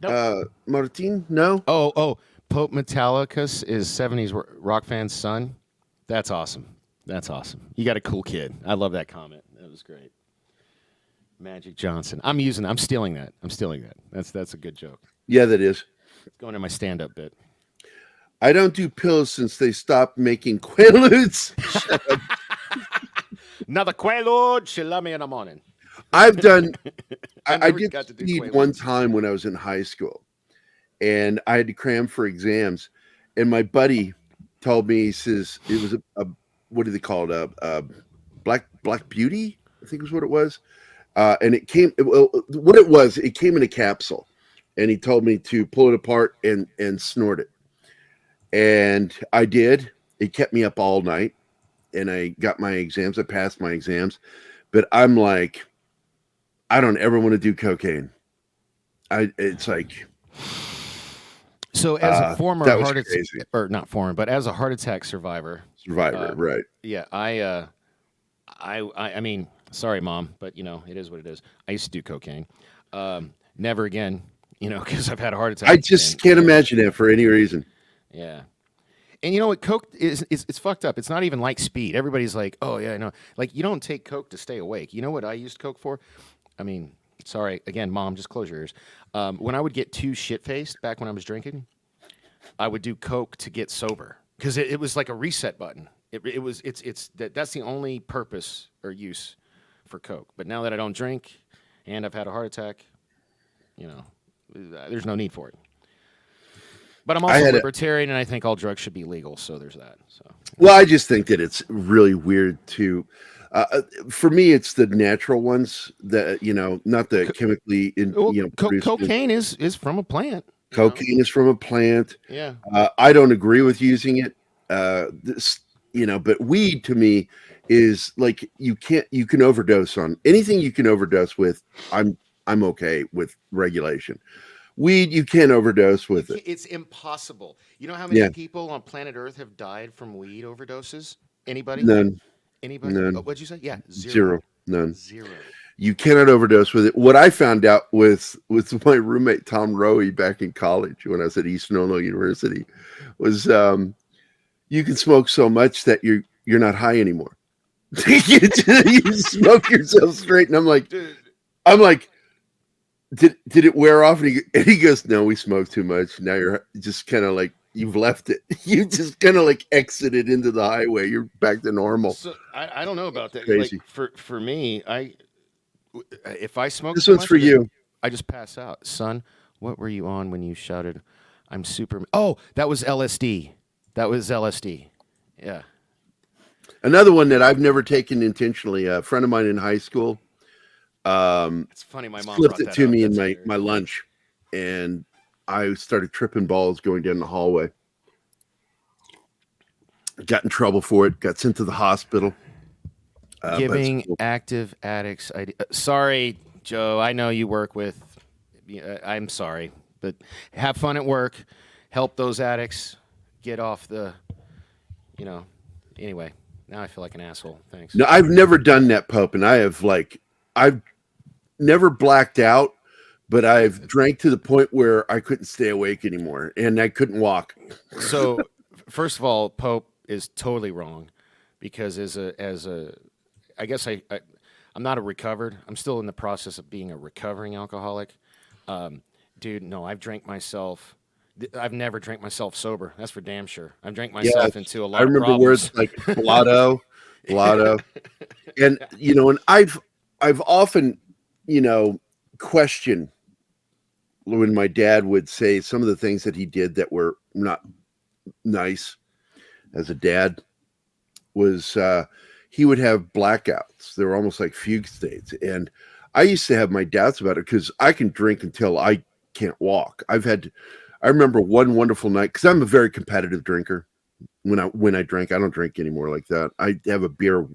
Nope. Martin? No? Oh, Pope Metallicus is 70s rock fan's son. That's awesome. You got a cool kid. I love that comment. That was great. Magic Johnson. I'm stealing that. That's a good joke. Yeah, that is. Going to my stand-up bit. I don't do pills since they stopped making Quaaludes. Another Quaalude, she love me in the morning. I've done. I never did got to do speed Quaaludes. one time when I was in high school, and I had to cram for exams. And my buddy told me, he says it was a what do they call it? A Black Beauty, I think was what it was. And it came. What it was, it came in a capsule, and he told me to pull it apart and snort it. And I did. It kept me up all night, and I got my exams. I passed my exams, but I'm like, I don't ever want to do cocaine. It's like. So as a former that was heart attack, crazy. or not former, but as a heart attack survivor, right? Yeah, I mean, sorry, Mom, but it is what it is. I used to do cocaine. Never again, because I've had a heart attack. I just can't imagine it for any reason. Yeah. And you know what? Coke it's fucked up. It's not even like speed. Everybody's like, oh, yeah, I know. Like, you don't take Coke to stay awake. You know what I used Coke for? I mean, sorry. Again, Mom, just close your ears. When I would get too shit-faced back when I was drinking, I would do Coke to get sober. Because it was like a reset button. That's the only purpose or use for Coke. But now that I don't drink and I've had a heart attack, there's no need for it. But I'm also libertarian, and I think all drugs should be legal. So there's that. So. Well, I just think that it's really weird to. For me, it's the natural ones that not the chemically. Cocaine is from a plant. Cocaine is from a plant. Yeah. I don't agree with using it. But weed to me is like you can overdose on anything you can overdose with. I'm okay with regulation. Weed, you can't overdose with it. It's impossible. You know how many people on planet Earth have died from weed overdoses? Anybody? None. Anybody? None. What'd you say? Yeah, zero. None. Zero. You cannot overdose with it. What I found out with my roommate Tom Rowe back in college when I was at Eastern Illinois University was you can smoke so much that you're not high anymore. You smoke yourself straight, and I'm like, did it wear off? And he goes, no, we smoked too much. Now you're just kind of like, you've left it. You just kind of like exited into the highway. You're back to normal. So I don't know about that. Crazy. Like for me, if I smoke, this one's for you. I just pass out. Son, what were you on when you shouted, "I'm Superman"? Oh, that was LSD. That was LSD. Yeah. Another one that I've never taken intentionally. A friend of mine in high school. It's funny. My mom flipped it to me in my lunch, and I started tripping balls going down the hallway. Got in trouble for it. Got sent to the hospital. Giving active addicts. Sorry, Joe. I know you work with. I'm sorry, but have fun at work. Help those addicts get off the. Anyway, now I feel like an asshole. Thanks. No, I've never done that, Pope, and I've never blacked out, but I've drank to the point where I couldn't stay awake anymore, and I couldn't walk. So, first of all, Pope is totally wrong, because I guess I'm not a recovered. I'm still in the process of being a recovering alcoholic. Dude, no, I've drank myself. I've never drank myself sober. That's for damn sure. I've drank myself into a lot of problems. I remember words like blotto, and and I've often questioned when my dad would say some of the things that he did that were not nice as a dad was he would have blackouts. They were almost like fugue states. And I used to have my doubts about it because I can drink until I can't walk. I remember one wonderful night, because I'm a very competitive drinker. When I drink, I don't drink anymore like that. I have a beer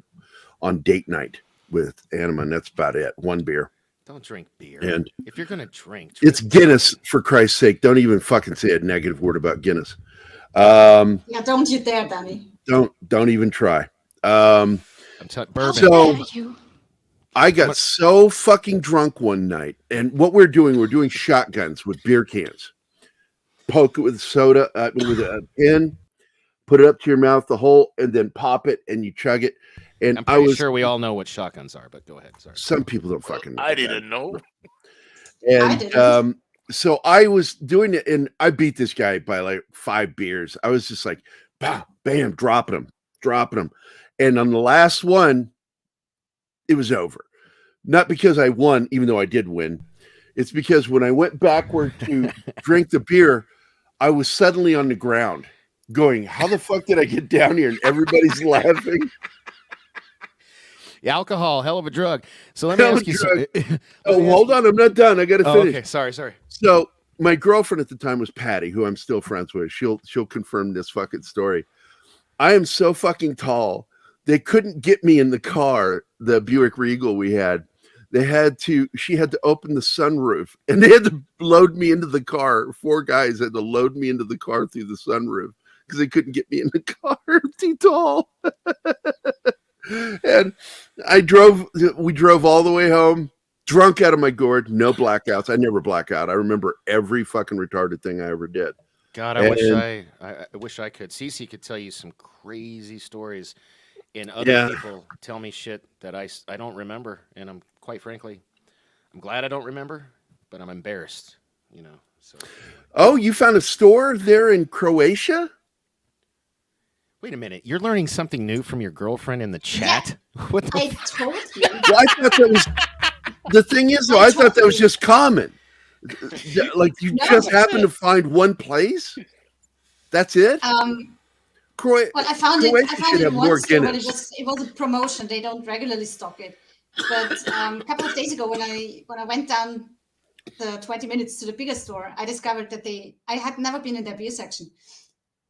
on date night with Anima, and that's about it. One beer. Don't drink beer. And if you're gonna drink it's Guinness, for Christ's sake. Don't even fucking say a negative word about Guinness. Don't you dare, Danny. Don't even try. I'm bourbon. So I got so fucking drunk one night, and what we're doing shotguns with beer cans. Poke it with soda, with a pin, put it up to your mouth, the hole, and then pop it, and you chug it. And I'm pretty sure we all know what shotguns are, but go ahead. Sorry. Some people don't fucking know. I didn't know. And so I was doing it, and I beat this guy by like 5 beers. I was just like, bam, bam, dropping him. And on the last one, it was over. Not because I won, even though I did win. It's because when I went backward to drink the beer, I was suddenly on the ground going, how the fuck did I get down here? And everybody's laughing. Alcohol, hell of a drug. So let me ask you something. Hold on. I'm not done. I got to finish. Okay. Sorry. So my girlfriend at the time was Patty, who I'm still friends with. She'll confirm this fucking story. I am so fucking tall. They couldn't get me in the car, the Buick Regal we had. She had to open the sunroof, and they had to load me into the car. 4 guys had to load me into the car through the sunroof because they couldn't get me in the car. I'm too tall. And we drove all the way home, drunk out of my gourd, no blackouts. I never black out. I remember every fucking retarded thing I ever did. God, I wish I could. Cece could tell you some crazy stories, and other people tell me shit that I don't remember, and I'm quite frankly, I'm glad I don't remember, but I'm embarrassed, So. Oh, you found a store there in Croatia? Wait a minute, you're learning something new from your girlfriend in the chat? Yeah. What the I told you. Well, I thought that was the thing is though. I thought that was just common. Like you just happened to find one place. That's it. Well, I found it once, but it was a promotion. They don't regularly stock it. But a couple of days ago, when I went down the 20 minutes to the bigger store, I discovered that I had never been in their beer section.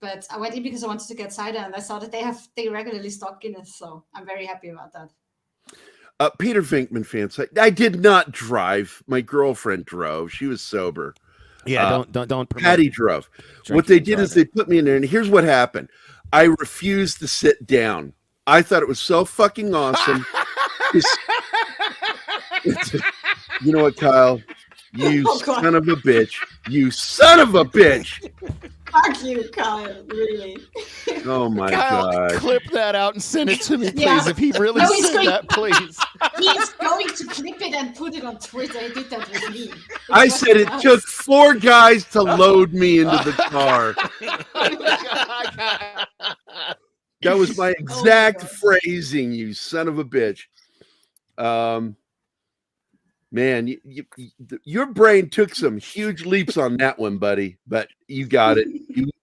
But I went in because I wanted to get cider, and I saw that they regularly stock Guinness, so I'm very happy about that. Peter Venkman fans, I did not drive. My girlfriend drove. She was sober. Yeah, don't. Patty drove. What they did is they put me in there, and here's what happened. I refused to sit down. I thought it was so fucking awesome. You know what, Kyle? You son of a bitch. You son of a bitch. Fuck you, Kyle. Really. Oh my Kyle, God. Clip that out and send it to me, please. If he really said that, please. He's going to clip it and put it on Twitter. He did that with me. I said it took 4 guys to load me into the car. That was my exact phrasing, you son of a bitch. Man, your brain took some huge leaps on that one, buddy. But you got it.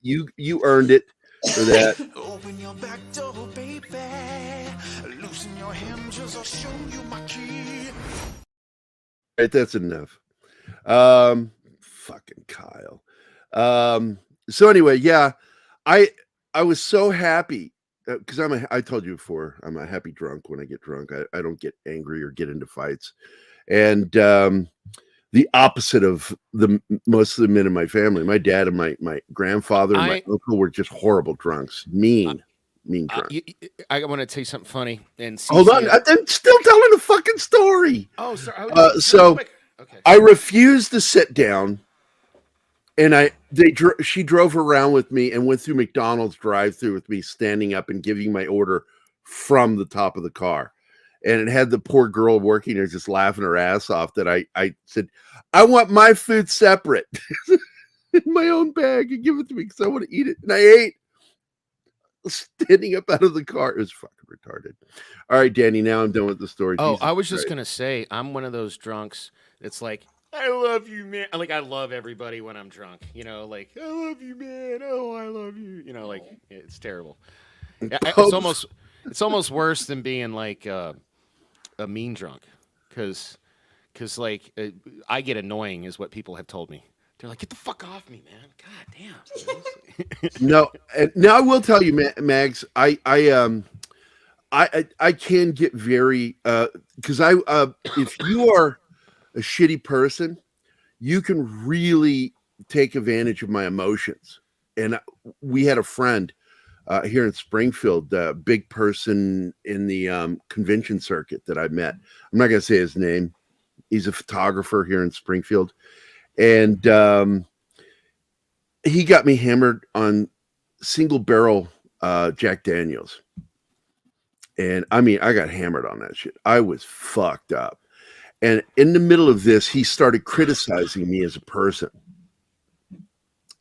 You earned it for that. Open your back door, baby. Loosen your hinges, I'll show you my key. Right, that's enough. Fucking Kyle. So anyway, yeah, I was so happy because I told you before, I'm a happy drunk. When I get drunk, I don't get angry or get into fights. And the opposite of most of the men in my family, my dad and my grandfather and my uncle were just horrible drunks, mean drunks. I want to tell you something funny. And hold on, I'm still telling the fucking story. Oh, sorry. Okay. I refused to sit down, and she drove around with me and went through McDonald's drive-through with me, standing up and giving my order from the top of the car. And it had the poor girl working there just laughing her ass off that I said, I want my food separate in my own bag and give it to me because I want to eat it. And I ate standing up out of the car. It was fucking retarded. All right, Danny, now I'm done with the story. Oh, Jesus I was just Christ. going to say, I'm one of those drunks that's like, I love you, man. Like, I love everybody when I'm drunk. Like, I love you, man. Oh, I love you. Like, it's terrible. It's almost worse than being like a mean drunk, because like I get annoying is what people have told me. They're like, get the fuck off me, man. God damn. No, now I will tell you, Mags, I can get very because if you are a shitty person, you can really take advantage of my emotions. And we had a friend here in Springfield, big person in the convention circuit that I met. I'm not going to say his name. He's a photographer here in Springfield. And he got me hammered on single barrel Jack Daniels. And I mean, I got hammered on that shit. I was fucked up. And in the middle of this, he started criticizing me as a person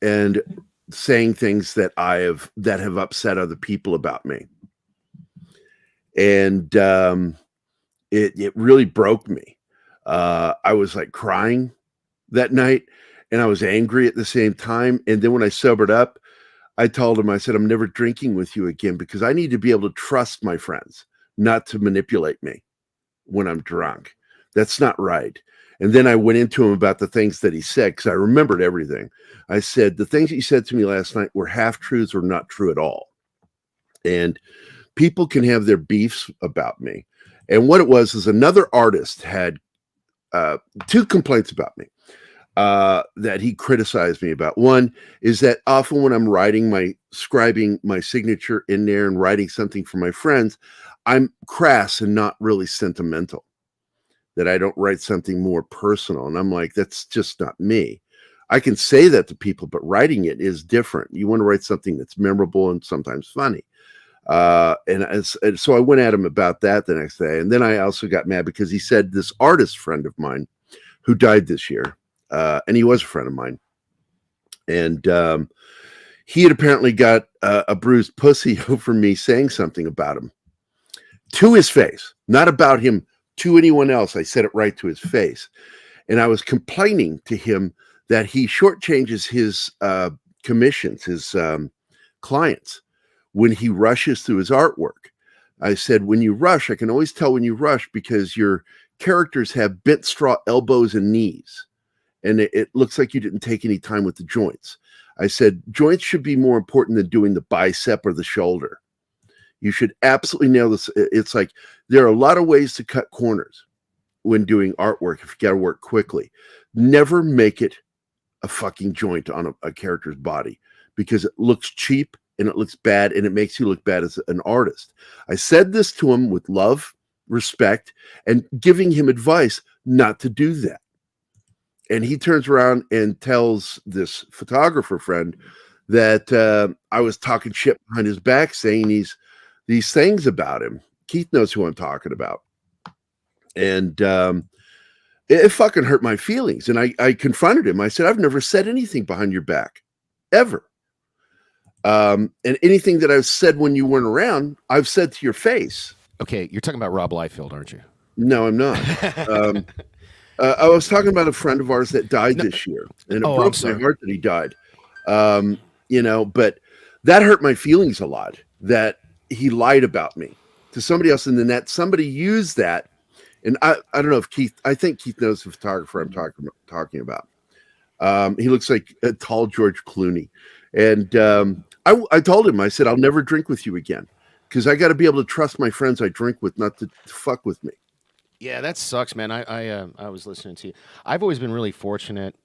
and saying things that have upset other people about me. And it really broke me. I was like crying that night, and I was angry at the same time. And then when I sobered up, I told him, I said, I'm never drinking with you again because I need to be able to trust my friends, not to manipulate me when I'm drunk. That's not right. And then I went into him about the things that he said, because I remembered everything. I said, the things that you said to me last night were half-truths or not true at all. And people can have their beefs about me. And what it was is another artist had 2 complaints about me that he criticized me about. One is that often when I'm scribing my signature in there and writing something for my friends, I'm crass and not really sentimental. That I don't write something more personal. And I'm like, that's just not me. I can say that to people, but writing it is different. You want to write something that's memorable and sometimes funny. And so I went at him about that the next day. And then I also got mad because he said this artist friend of mine who died this year, and he was a friend of mine. And he had apparently got a bruised pussy over me saying something about him to his face, not about him to anyone else. I said it right to his face. And I was complaining to him that he shortchanges his commissions, his clients, when he rushes through his artwork. I said, when you rush, I can always tell when you rush because your characters have bent straw elbows and knees. And it looks like you didn't take any time with the joints. I said, joints should be more important than doing the bicep or the shoulder. You should absolutely nail this. It's like there are a lot of ways to cut corners when doing artwork if you got to work quickly. Never make it a fucking joint on a character's body because it looks cheap and it looks bad and it makes you look bad as an artist. I said this to him with love, respect, and giving him advice not to do that. And he turns around and tells this photographer friend that I was talking shit behind his back, saying these things about him. Keith knows who I'm talking about. And it fucking hurt my feelings. And I confronted him. I said, I've never said anything behind your back, ever. And anything that I've said when you weren't around, I've said to your face. Okay, you're talking about Rob Liefeld, aren't you? No, I'm not. I was talking about a friend of ours that died this year. And it broke my heart that he died. But that hurt my feelings a lot, that he lied about me to somebody else in the net. Somebody used that. And I don't know if I think Keith knows the photographer I'm talking about. He looks like a tall George Clooney. And I told him, I said, I'll never drink with you again because I got to be able to trust my friends I drink with not to fuck with me. Yeah, that sucks, man. I was listening to you. I've always been really fortunate.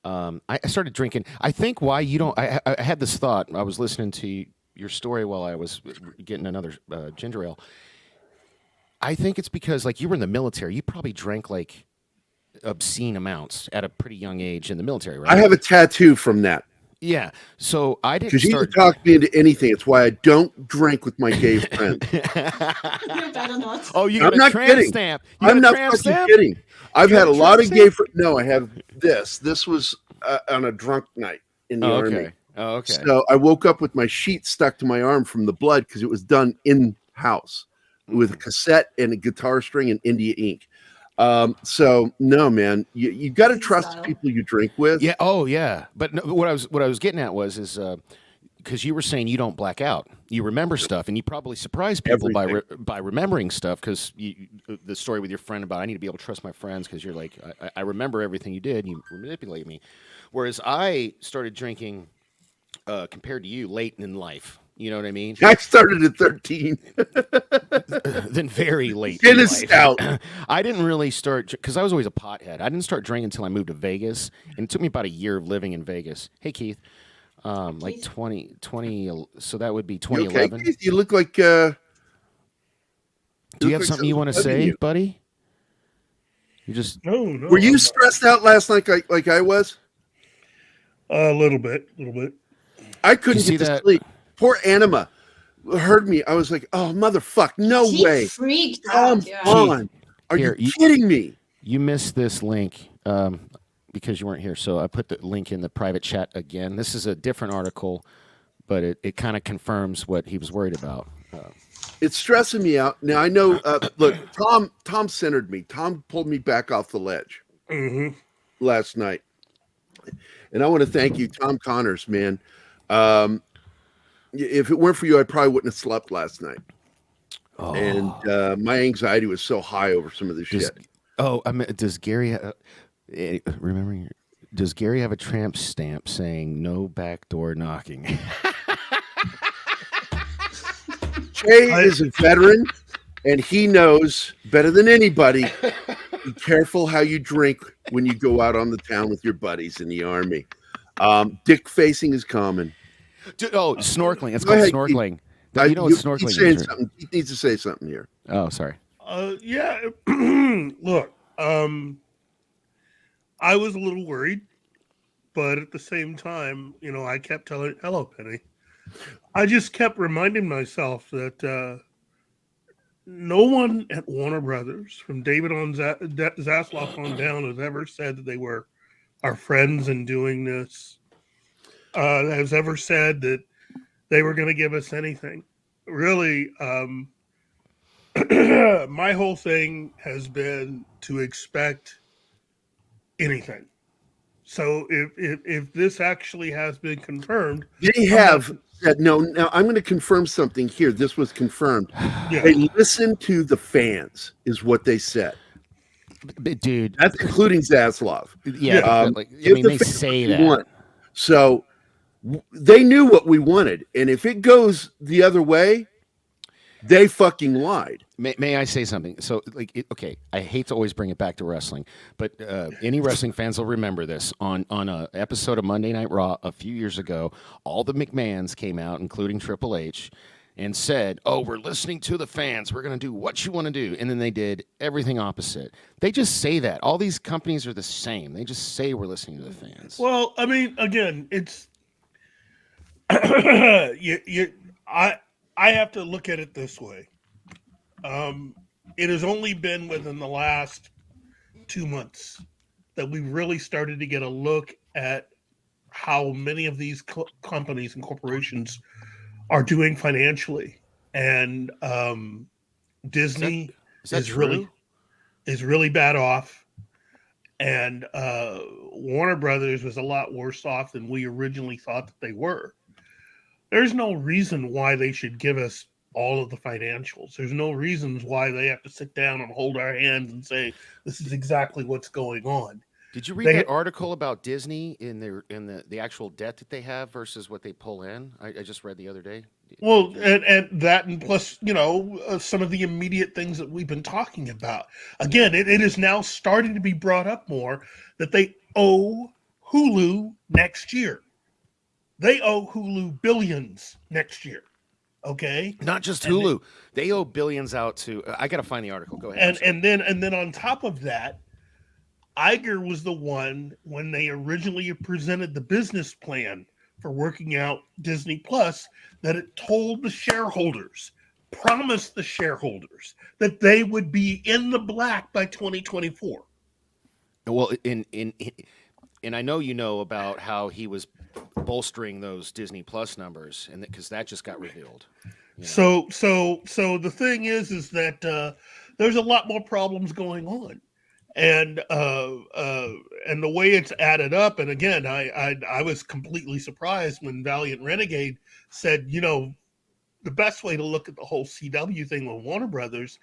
I started drinking. I think why you don't. I had this thought. I was listening to your story while I was getting another ginger ale. I think it's because, like, you were in the military. You probably drank like obscene amounts at a pretty young age in the military, right? I have a tattoo from that. Yeah. So I didn't. Because you can talk me into anything. It's why I don't drink with my gay friends. You better not. Oh, you got a tramp stamp. I'm not fucking kidding. I've had a lot of gay friends. No, I have this. This was on a drunk night in the Army. Oh, okay. So I woke up with my sheet stuck to my arm from the blood because it was done in-house with a cassette and a guitar string and India ink. So no, man, you got to trust the people you drink with. Yeah. Oh, yeah. But no, what I was getting at was because you were saying you don't black out, you remember stuff, and you probably surprise people by remembering stuff. Because the story with your friend about I need to be able to trust my friends because you're like I remember everything you did. And you manipulate me, whereas I started drinking compared to you late in life. You know what I mean? I started at 13. Then very late. Get a stout. I didn't really start because I was always a pothead. I didn't start drinking until I moved to Vegas, and it took me about a year of living in Vegas. Hey, Keith. Like 20, so that would be 2011. You okay, Keith? You look like. Do you have something you want to say, buddy? You just. No. Were you stressed out last night like I was? A little bit. I couldn't get to sleep. Poor Anima heard me. I was like, "Oh, motherfuck, no way!" Freaked Come out. on, are you kidding me? You missed this link because you weren't here. So I put the link in the private chat again. This is a different article, but it kind of confirms what he was worried about. It's stressing me out. Now I know. Look, Tom centered me. Tom pulled me back off the ledge last night, and I want to thank you, Tom Connors, man. If it weren't for you, I probably wouldn't have slept last night. Oh. And my anxiety was so high over some of this shit. Oh, I mean, does Gerry does Gerry have a tramp stamp saying no backdoor knocking? Jay is a veteran, and he knows better than anybody. Be careful how you drink when you go out on the town with your buddies in the Army. Dick facing is common. Snorkeling. It's called snorkeling. You know what snorkeling is, right? He needs to say something here. Oh, sorry. Yeah. Look, I was a little worried, but at the same time, I kept telling, hello, Penny. I just kept reminding myself that no one at Warner Brothers, from David on Zaslav on down, has ever said that they were our friends in doing this. Has ever said that they were going to give us anything. Really, my whole thing has been to expect anything. So if this actually has been confirmed, they have said no. Now I'm going to confirm something here. This was confirmed. Yeah. They listened to the fans, is what they said. Dude, that's including Zaslav. Yeah, they say that. So they knew what we wanted, and if it goes the other way, they fucking lied. May I say something? So, okay, I hate to always bring it back to wrestling, but any wrestling fans will remember this. On a episode of Monday Night Raw a few years ago, all the McMahons came out, including Triple H, and said, "Oh, we're listening to the fans. We're going to do what you want to do." And then they did everything opposite. They just say that. All these companies are the same. They just say we're listening to the fans. Well, I mean, again, it's I have to look at it this way. It has only been within the last 2 months that we really started to get a look at how many of these companies and corporations are doing financially. And Disney is really bad off. And Warner Brothers was a lot worse off than we originally thought that they were. There's no reason why they should give us all of the financials. There's no reasons why they have to sit down and hold our hands and say, this is exactly what's going on. Did you read that article about Disney in the actual debt that they have versus what they pull in? I just read the other day. Well, and that, and plus, some of the immediate things that we've been talking about. Again, it is now starting to be brought up more that they owe Hulu next year. They owe Hulu billions next year. Okay, not just Hulu. They owe billions out to. I got to find the article. Go ahead. And then on top of that, Iger was the one when they originally presented the business plan for working out Disney Plus that it told the shareholders, promised the shareholders that they would be in the black by 2024. Well, and I know you know about how he was bolstering those Disney Plus numbers, and because that just got revealed. So the thing is that there's a lot more problems going on, and the way it's added up. And again, I was completely surprised when Valiant Renegade said, the best way to look at the whole CW thing with Warner Brothers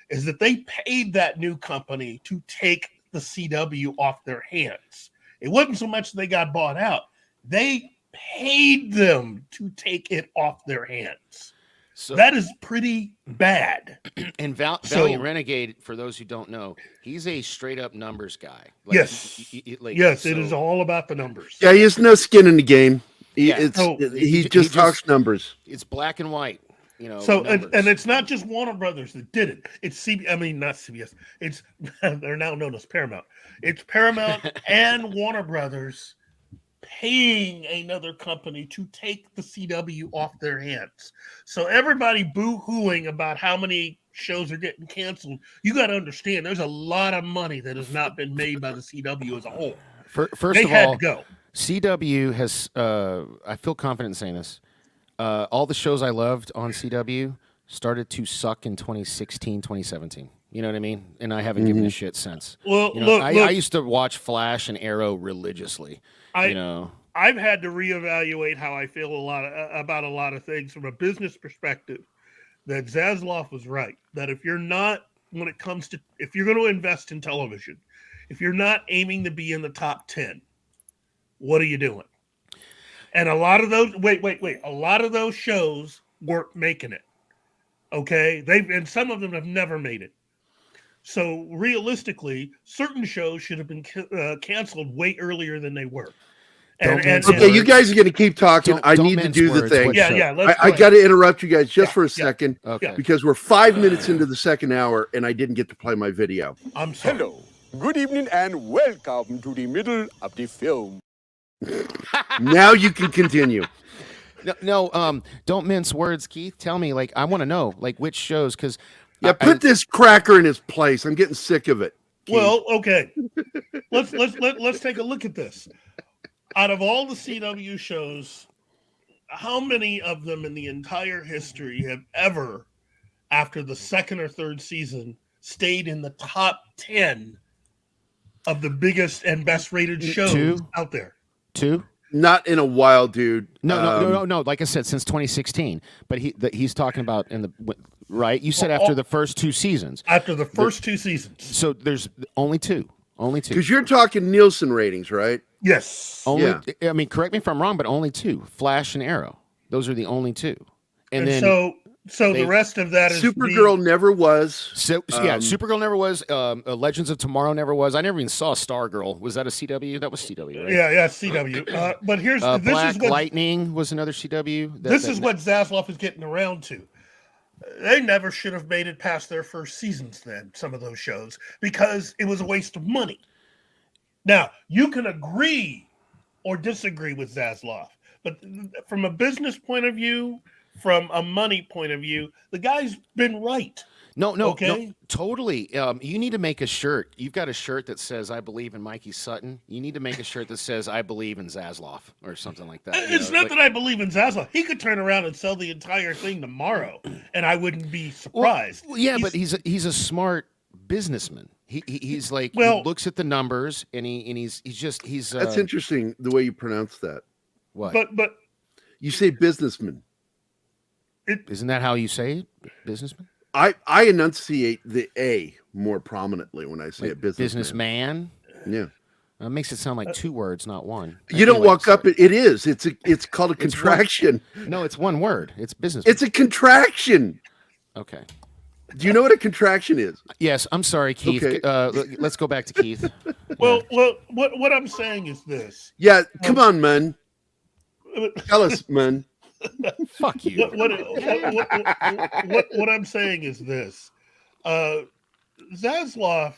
is that they paid that new company to take the CW off their hands. It wasn't so much they got bought out. They paid them to take it off their hands. So that is pretty bad. And Valiant Renegade, for those who don't know, he's a straight up numbers guy. Yes. It is all about the numbers. Yeah, he has no skin in the game. He just talks numbers. It's black and white. So and it's not just Warner Brothers that did it. It's not CBS. It's they're now known as Paramount. It's Paramount and Warner Brothers paying another company to take the CW off their hands. So everybody boo-hooing about how many shows are getting canceled, you got to understand there's a lot of money that has not been made by the CW as a whole. First they of had all, to go. CW has, I feel confident in saying this, all the shows I loved on CW started to suck in 2016, 2017. You know what I mean? And I haven't given a shit since. Well, you know, look, I used to watch Flash and Arrow religiously. I've had to reevaluate how I feel about a lot of things from a business perspective. That Zaslav was right. That if you're not, when it comes to, if you're going to invest in television, if you're not aiming to be in the top 10, what are you doing? And a lot of those, a lot of those shows weren't making it. Okay, and some of them have never made it. So realistically, certain shows should have been canceled way earlier than they were. Okay, you guys are going to keep talking. I need to do the thing. I got to interrupt you guys just for a second because we're 5 minutes into the second hour and I didn't get to play my video. I'm sorry. Hello, good evening, and welcome to the middle of the film. Now you can continue. No, don't mince words, Keith. Tell me, like, I want to know, like, which shows, because put this cracker in his place. I'm getting sick of it. Keith. Well, okay, let's take a look at this. Out of all the CW shows, how many of them in the entire history have ever, after the second or third season, stayed in the top 10 of the biggest and best rated shows out there? Two? Not in a while, dude. No. Like I said, since 2016. But he's talking about in the right. You said after the first two seasons. After the first two seasons. So there's only two. Only two. Because you're talking Nielsen ratings, right? Yes. Only. I mean, correct me if I'm wrong, but only two: Flash and Arrow. Those are the only two. And then so the rest of that is Supergirl never was. Supergirl never was. Legends of Tomorrow never was. I never even saw Stargirl. Was that a CW? That was CW, right? Yeah, CW. But here's this Black is what, Lightning was another CW. This is what Zaslav is getting around to. They never should have made it past their first seasons then, some of those shows, because it was a waste of money. Now, you can agree or disagree with Zaslav, but from a business point of view, from a money point of view, the guy's been right. No, totally. You need to make a shirt. You've got a shirt that says, I believe in Mikey Sutton. You need to make a shirt that says, I believe in Zaslav or something like that. It's not that I believe in Zaslav. He could turn around and sell the entire thing tomorrow, and I wouldn't be surprised. But he's a smart businessman. He's like, he looks at the numbers, and he's That's interesting, the way you pronounce that. What? But you say businessman. Isn't that how you say it? Businessman? I enunciate the A more prominently when I say like it. Businessman. Yeah, that makes it sound like two words, not one. You don't walk up. It is. It's called a contraction. No, it's one word. It's business. It's a contraction. Okay. Do you know what a contraction is? Yes. I'm sorry, Keith. Okay. Let's go back to Keith. Well, what I'm saying is this. Yeah, come on, man. Tell us, man. Fuck you. What I'm saying is this. Zaslav,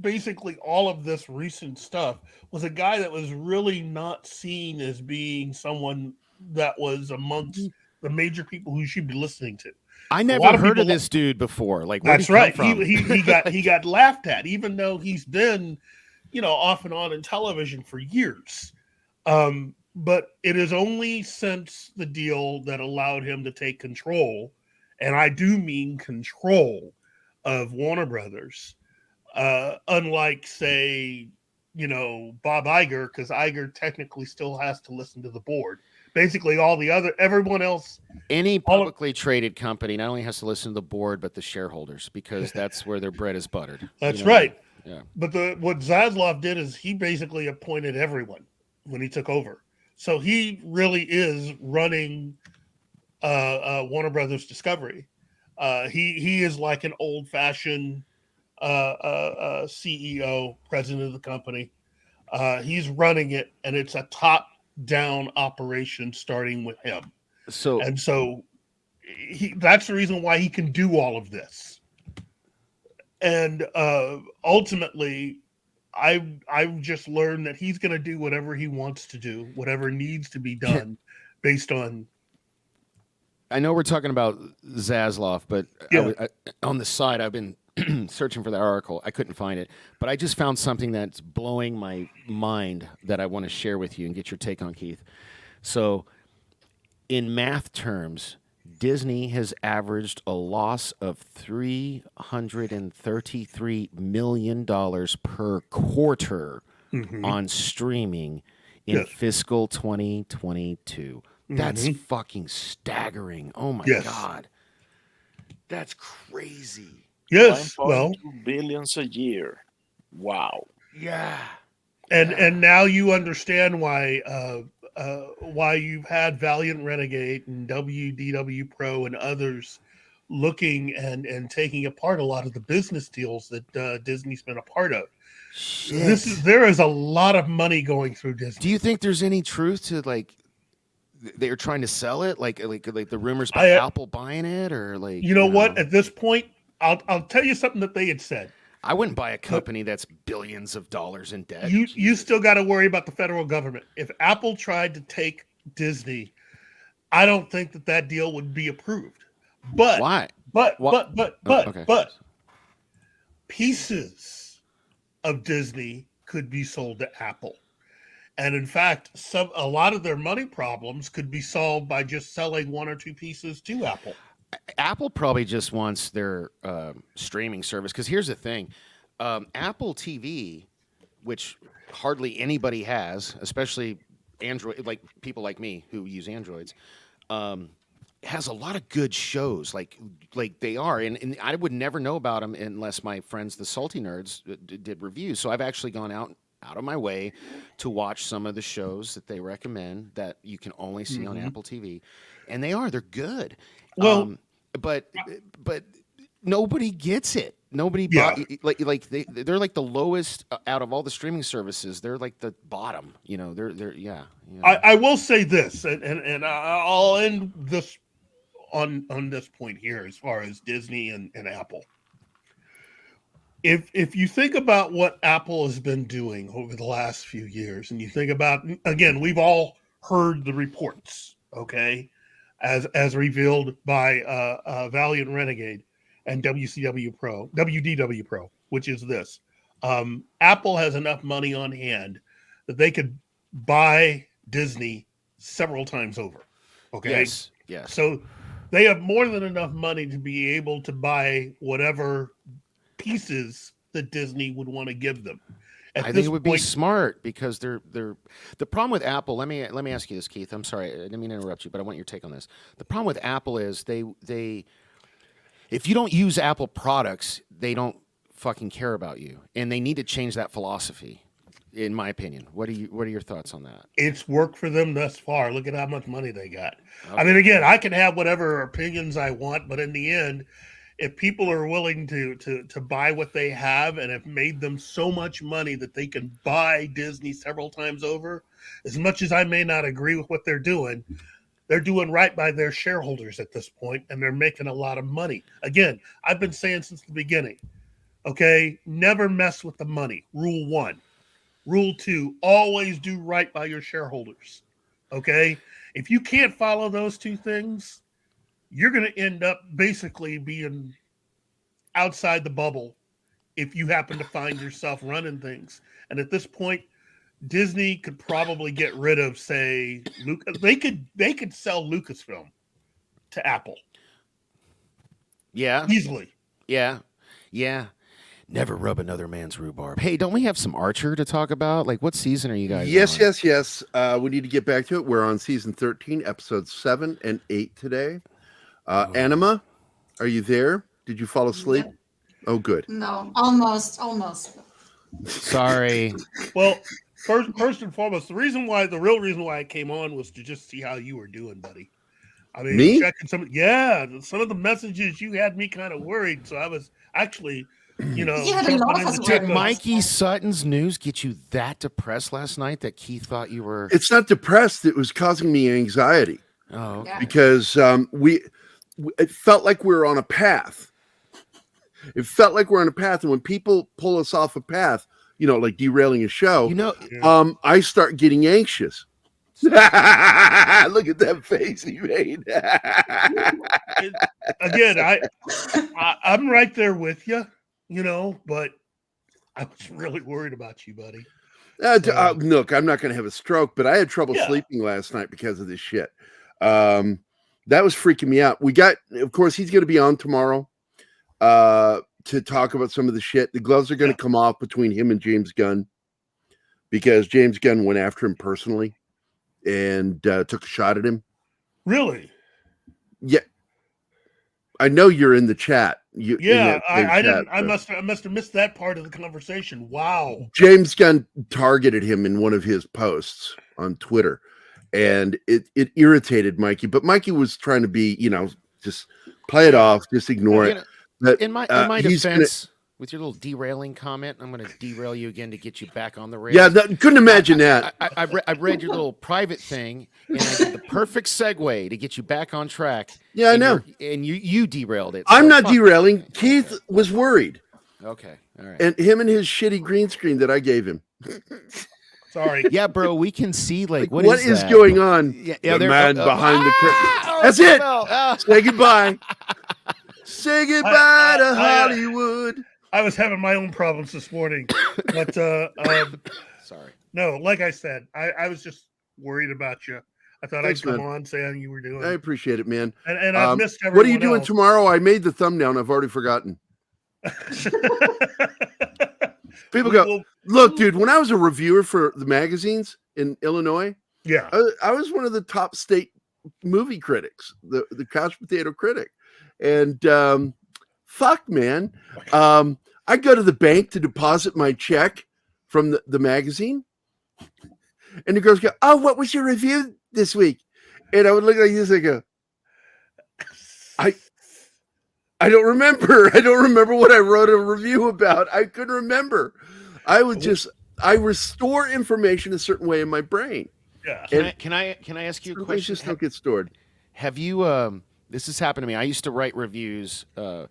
basically all of this recent stuff, was a guy that was really not seen as being someone that was amongst the major people who should be listening to. I never heard of this dude before. Like, that's right. He got laughed at, even though he's been, off and on in television for years. But it is only since the deal that allowed him to take control, and I do mean control, of Warner Brothers. Unlike, say, Bob Iger, because Iger technically still has to listen to the board. Basically, everyone else. Any publicly traded company not only has to listen to the board, but the shareholders, because that's where their bread is buttered. That's right. Yeah. But what Zaslav did is he basically appointed everyone when he took over. So he really is running Warner Brothers Discovery. He is like an old-fashioned CEO, president of the company. He's running it, and it's a top-down operation starting with him. So that's the reason why he can do all of this. And ultimately, I've just learned that he's going to do whatever he wants to do, whatever needs to be done, based on I know we're talking about Zaslav, but on the side, I've been searching for that article. I couldn't find it, but I just found something that's blowing my mind that I want to share with you and get your take on, Keith. So, in math terms, Disney has averaged a loss of $333 million per quarter on streaming in fiscal 2022. That's fucking staggering. Oh my God. That's crazy. Yes. 1.2 billions a year. Wow. Yeah. And now you understand why you've had Valiant Renegade and WDW Pro and others looking and taking apart a lot of the business deals that Disney's been a part of. There is a lot of money going through Disney. Do you think there's any truth to like they're trying to sell it, like the rumors about Apple buying it, or like you know what? At this point, I'll tell you something that they had said. I wouldn't buy a company that's billions of dollars in debt. You still got to worry about the federal government. If Apple tried to take Disney, I don't think that deal would be approved. But why? But pieces of Disney could be sold to Apple. And in fact, a lot of their money problems could be solved by just selling one or two pieces to Apple. Apple probably just wants their streaming service, because here's the thing. Apple TV, which hardly anybody has, especially Android, like people like me who use Androids, has a lot of good shows like they are. And I would never know about them unless my friends, the Salty Nerds, did reviews. So I've actually gone out of my way to watch some of the shows that they recommend that you can only see on Apple TV. And they're good. Well, but nobody gets it. Nobody like they're like the lowest out of all the streaming services. They're like the bottom. They're. I will say this, and I'll end this on this point here as far as Disney and Apple. If you think about what Apple has been doing over the last few years, and you think about, again, we've all heard the reports, okay, as revealed by Valiant Renegade and WDW Pro, which is this. Apple has enough money on hand that they could buy Disney several times over, okay? Yes. So they have more than enough money to be able to buy whatever pieces that Disney would want to give them. I think it would be smart, because they're the problem with Apple. Let me ask you this, Keith. I'm sorry, I didn't mean to interrupt you, but I want your take on this. The problem with Apple is they if you don't use Apple products, they don't fucking care about you, and they need to change that philosophy, in my opinion. What are your thoughts on that? It's worked for them thus far. Look at how much money they got. Okay. I mean, again, I can have whatever opinions I want, but in the end, if people are willing to buy what they have and have made them so much money that they can buy Disney several times over, as much as I may not agree with what they're doing right by their shareholders at this point, and they're making a lot of money. Again, I've been saying since the beginning, okay, never mess with the money. Rule 1. Rule 2, always do right by your shareholders, okay? If you can't follow those two things, you're going to end up basically being outside the bubble if you happen to find yourself running things. And at this point, Disney could probably get rid of, say, they could sell Lucasfilm to Apple. Yeah. Easily. Yeah. Never rub another man's rhubarb. Hey, don't we have some Archer to talk about? Like, what season are you guys on? Yes. We need to get back to it. We're on season 13, episodes 7 and 8 today. Anima, are you there? Did you fall asleep? No. Oh, good. No, almost. Sorry. Well, first and foremost, the real reason why I came on was to just see how you were doing, buddy. I mean, me? Checking some of the messages you had me kind of worried, so I was actually, Did Mikey Sutton's news get you that depressed last night that Keith thought you were? It's not depressed. It was causing me anxiety. Oh, okay. Because it felt like we were on a path. And when people pull us off a path, like derailing a show, I start getting anxious. So. Look at that face he made. Again, I'm right there with you, but I was really worried about you, buddy. Look, I'm not going to have a stroke, but I had trouble sleeping last night because of this shit. That was freaking me out. Of course, he's going to be on tomorrow to talk about some of the shit. The gloves are going to come off between him and James Gunn because James Gunn went after him personally and took a shot at him. Really? Yeah. I know you're in the chat. I must have missed that part of the conversation. Wow. James Gunn targeted him in one of his posts on Twitter, and it irritated Mikey. But Mikey was trying to be, just play it off, just ignore it. But, in my defense, with your little derailing comment, I'm going to derail you again to get you back on the rails. Yeah, couldn't imagine that. I read your little private thing, and I did the perfect segue to get you back on track. Yeah, I know. And you derailed it. I'm not derailing. Keith was worried. Okay, all right. And him and his shitty green screen that I gave him. Sorry. Yeah, bro, we can see what is going on? Yeah, the man behind the curtain. That's it. Say goodbye. Say goodbye to Hollywood. I was having my own problems this morning, but sorry. No, like I said, I was just worried about you. I thought I'd come on, say how you were doing. I appreciate it, man. And I've missed everyone. What are you doing tomorrow? I made the thumbnail and I've already forgotten. People go, look, dude, when I was a reviewer for the magazines in Illinois, I was one of the top state movie critics, the couch potato critic. And fuck, man. I go to the bank to deposit my check from the magazine. And the girls go, oh, what was your review this week? And I would look like this. I go, I don't remember. I don't remember what I wrote a review about. I couldn't remember. I restore information a certain way in my brain. Yeah. Can I ask you a question? Just don't get stored. Have you, this has happened to me. I used to write reviews for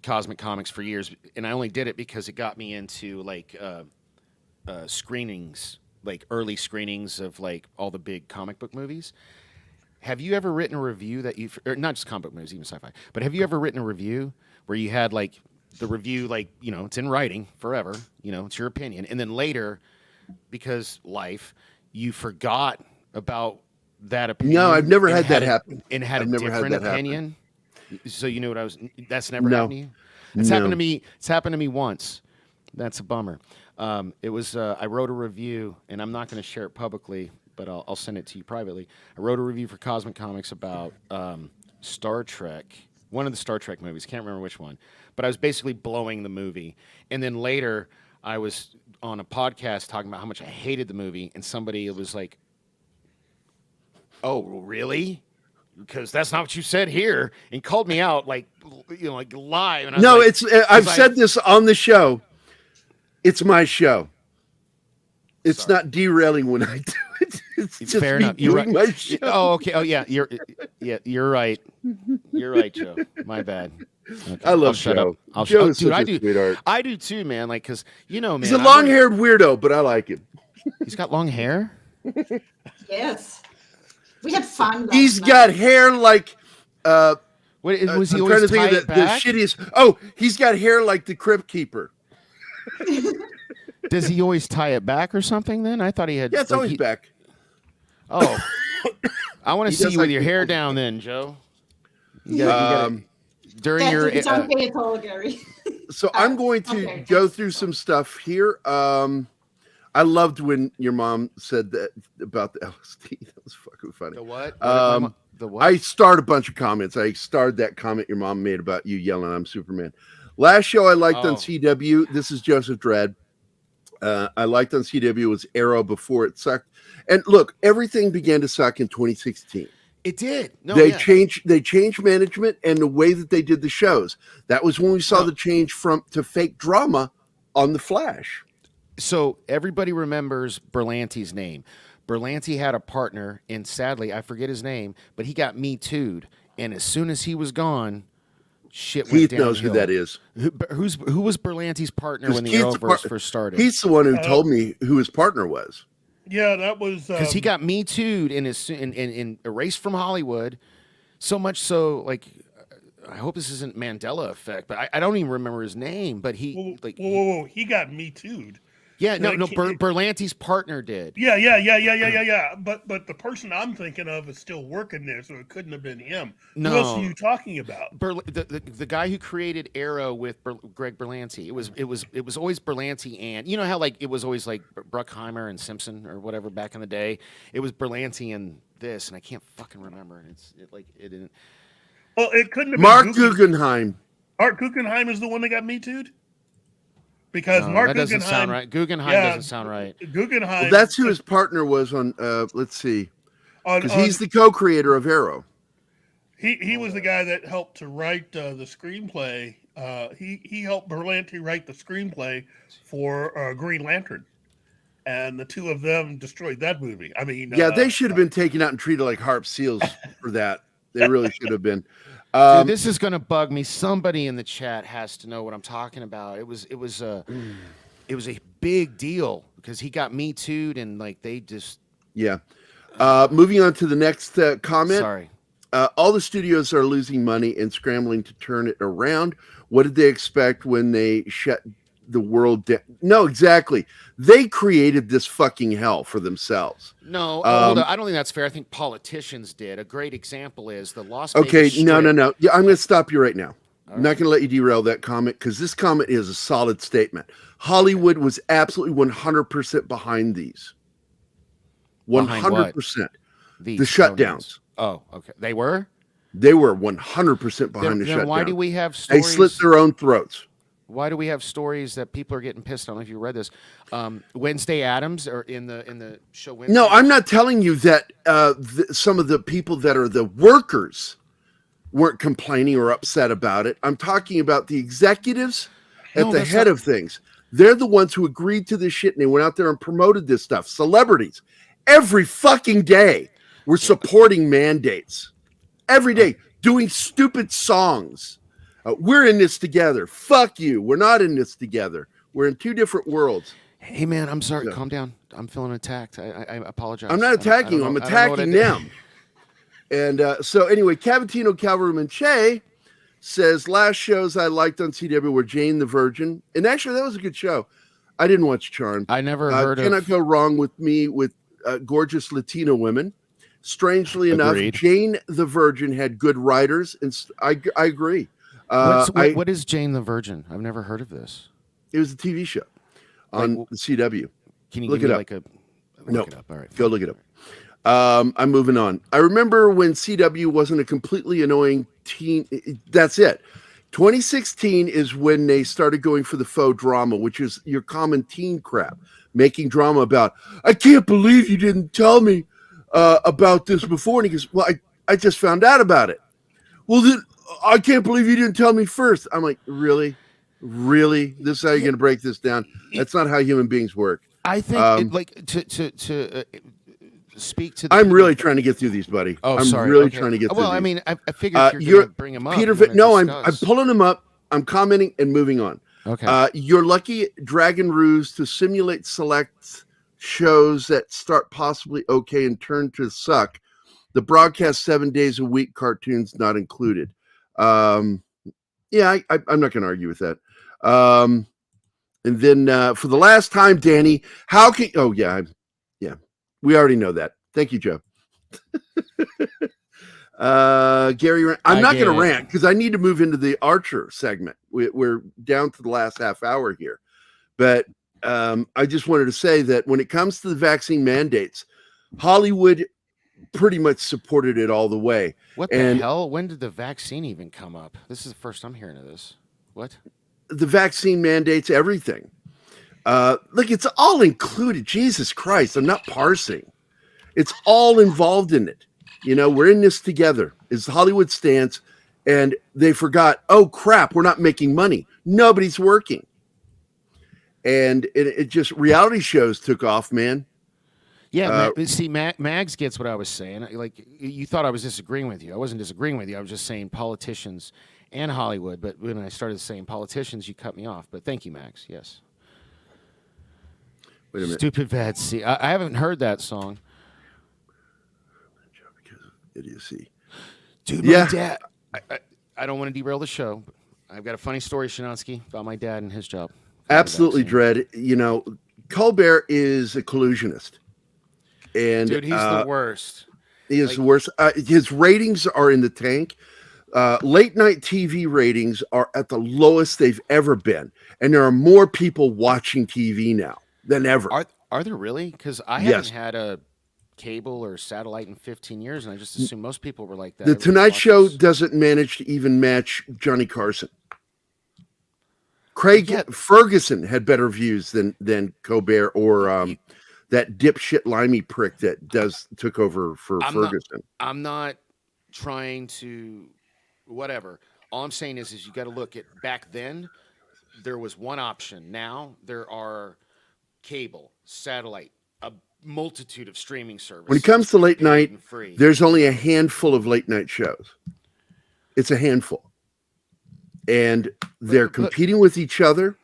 Cosmic Comics for years, and I only did it because it got me into screenings, like early screenings of like all the big comic book movies. Have you ever written a review that or not just comic book movies, even sci-fi, but have you ever written a review where you had like the review, like, it's in writing forever, it's your opinion, and then later, because life, you forgot about that opinion? No, I've never had that happen. And had a different opinion? So you know what that's never happened to you? It's happened to me. It's happened to me once. That's a bummer. It was, I wrote a review, and I'm not going to share it publicly, but I'll send it to you privately. I wrote a review for Cosmic Comics about Star Trek, one of the Star Trek movies. Can't remember which one. But I was basically blowing the movie. And then later, I was on a podcast talking about how much I hated the movie, and somebody was like, oh, really? Because that's not what you said here, and called me out like live. And I was I've said this on the show. It's my show. It's not derailing when I do it. It's just fair enough. You're right. My show. Oh, okay. Oh, yeah. You're right. You're right, Joe. My bad. Okay. I love Joe. Dude, I do. Sweetheart. I do too, man. Like, because man, he's a long-haired weirdo, but I like him. He's got long hair. Yes. We had fun. He's got hair like. Was he always tie it back? The shittiest. Oh, he's got hair like the Crypt Keeper. Does he always tie it back or something? Then I thought he had. Yeah, it's always back. Oh, I want to see you with your hair down, then, Joe. You gotta, during your. Don't pay at all, Gerry. So I'm going to go through some stuff here. I loved when your mom said that about the LSD. That was fucking funny. The what? The what? I starred a bunch of comments. I starred that comment your mom made about you yelling, "I'm Superman." Last show I liked on CW. This is Joseph Dredd. I liked on CW was Arrow before it sucked. And look, everything began to suck in 2016. It did. No, they changed management and the way that they did the shows. That was when we saw the change to fake drama on The Flash. So everybody remembers Berlanti's name. Berlanti had a partner, and sadly, I forget his name, but he got Me Too'd. And as soon as he was gone, shit went Keith downhill. knows who that is. Who was Berlanti's partner when the Arrowverse first started? He's the one who told me who his partner was. Yeah, that was because he got Me Too'd in erased from Hollywood, so much so like. I hope this isn't Mandela effect, but I don't even remember his name. But he whoa, he got Me Too'd. Yeah, no, Berlanti's partner did. Yeah. But the person I'm thinking of is still working there, so it couldn't have been him. No. Who else are you talking about? The guy who created Arrow with Greg Berlanti. It was always Berlanti, and you know how like it was always like Bruckheimer and Simpson or whatever back in the day. It was Berlanti and this, and I can't fucking remember. It didn't. Well, it couldn't have Mark been Guggenheim. Mark Guggenheim is the one that got Me Too'd? Because No, Mark that doesn't Guggenheim sound right. Guggenheim doesn't sound right. Guggenheim. Well, that's who his partner was on. Let's see, because he's the co-creator of Arrow. He was the guy that helped to write the screenplay. He helped Berlanti write the screenplay for Green Lantern, and the two of them destroyed that movie. I mean, Yeah, they should have been taken out and treated like harp seals for that. They really should have been. Dude, this is gonna bug me. Somebody in the chat has to know what I'm talking about. It was a big deal because he got Me Too'd and like they just Moving on to the next comment. Sorry. All the studios are losing money and scrambling to turn it around. What did they expect when they shut the world down? No, exactly. They created this fucking hell for themselves. No, hold on. I don't think that's fair. I think politicians did. A great example is the Las Vegas Okay, Strip. no. Yeah, I'm going to stop you right now. I'm not going to let you derail that comment because this comment is a solid statement. Hollywood was absolutely 100% behind these. 100%. The shutdowns. Oh, okay. They were? They were 100% behind the then shutdown. why do we have stories? They slit their own throats. Why do we have stories that people are getting pissed? I don't know if you read this. Wednesday Addams or in the show Wednesday. No, I'm not telling you that some of the people that are the workers weren't complaining or upset about it. I'm talking about the executives at the head of things. They're the ones who agreed to this shit and they went out there and promoted this stuff. Celebrities, every fucking day, were supporting mandates. Every day, doing stupid songs. We're in this together. Fuck you. We're not in this together. We're in two different worlds. Hey, man, I'm sorry. Calm down. I'm feeling attacked. I apologize. I'm not attacking you. I'm attacking them. And so anyway, Cavatino Calvermanche says, last shows I liked on CW were Jane the Virgin. And actually, that was a good show. I didn't watch Charmed. I never heard Cannot Go Wrong with Me with gorgeous Latino women. Strangely enough, Jane the Virgin had good writers. And I agree. What is Jane the Virgin? I've never heard of this. It was a TV show on the CW. Can you look give it me up? Look it up. All right. Go look it up. I'm moving on. I remember when CW wasn't a completely annoying teen. That's it. 2016 is when they started going for the faux drama, which is your common teen crap, making drama about, I can't believe you didn't tell me about this before. And he goes, well, I just found out about it. Well, then I can't believe you didn't tell me first. I'm like, really? Really? This is how you're going to break this down? That's not how human beings work. I think to speak to. I'm really trying to get through these, buddy. Oh, I'm sorry. really Okay. trying to get through. Well, these. I mean, I figured you're going to bring them up. I'm pulling them up. I'm commenting and moving on. Okay. You're lucky Dragon Ruse to simulate select shows that start possibly okay and turn to suck. The broadcast 7 days a week cartoons not included. I'm not going to argue with that. And then for the last time, Danny, how can? Oh yeah, we already know that. Thank you, Joe. Gary, I'm not going to rant because I need to move into the Archer segment. We're down to the last half hour here, but I just wanted to say that when it comes to the vaccine mandates, Hollywood pretty much supported it all the way. What the hell? When did the vaccine even come up? This is the first I'm hearing of this. What? The vaccine mandates everything. Look, it's all included. Jesus Christ, I'm not parsing. It's all involved in it. You know, we're in this together. It's Hollywood stance, and they forgot, oh crap, we're not making money. Nobody's working. And it just, reality shows took off, man. Yeah, see, Mags gets what I was saying. Like, you thought I was disagreeing with you. I wasn't disagreeing with you. I was just saying politicians and Hollywood. But when I started saying politicians, you cut me off. But thank you, Mags. Yes. Wait a minute. Stupid Vatsy. I haven't heard that song. Idiocy. Dude, Yeah. my dad. I don't want to derail the show. But I've got a funny story, Shinansky, about my dad and his job. Absolutely, Dread. You know, Colbert is a collusionist. And dude, he's the worst. He is the worst. His ratings are in the tank. Late night TV ratings are at the lowest they've ever been. And there are more people watching TV now than ever. Are there really? Because I haven't had a cable or satellite in 15 years, and I just assumed most people were like that. The Tonight Show doesn't manage to even match Johnny Carson. Craig Ferguson had better views than Colbert or that dipshit limey prick that took over for Ferguson. I'm not trying to whatever. All I'm saying is you got to look at back then. There was one option. Now there are cable, satellite, a multitude of streaming services. When it comes to late night, there's only a handful of late night shows. It's a handful. And they're competing with each other,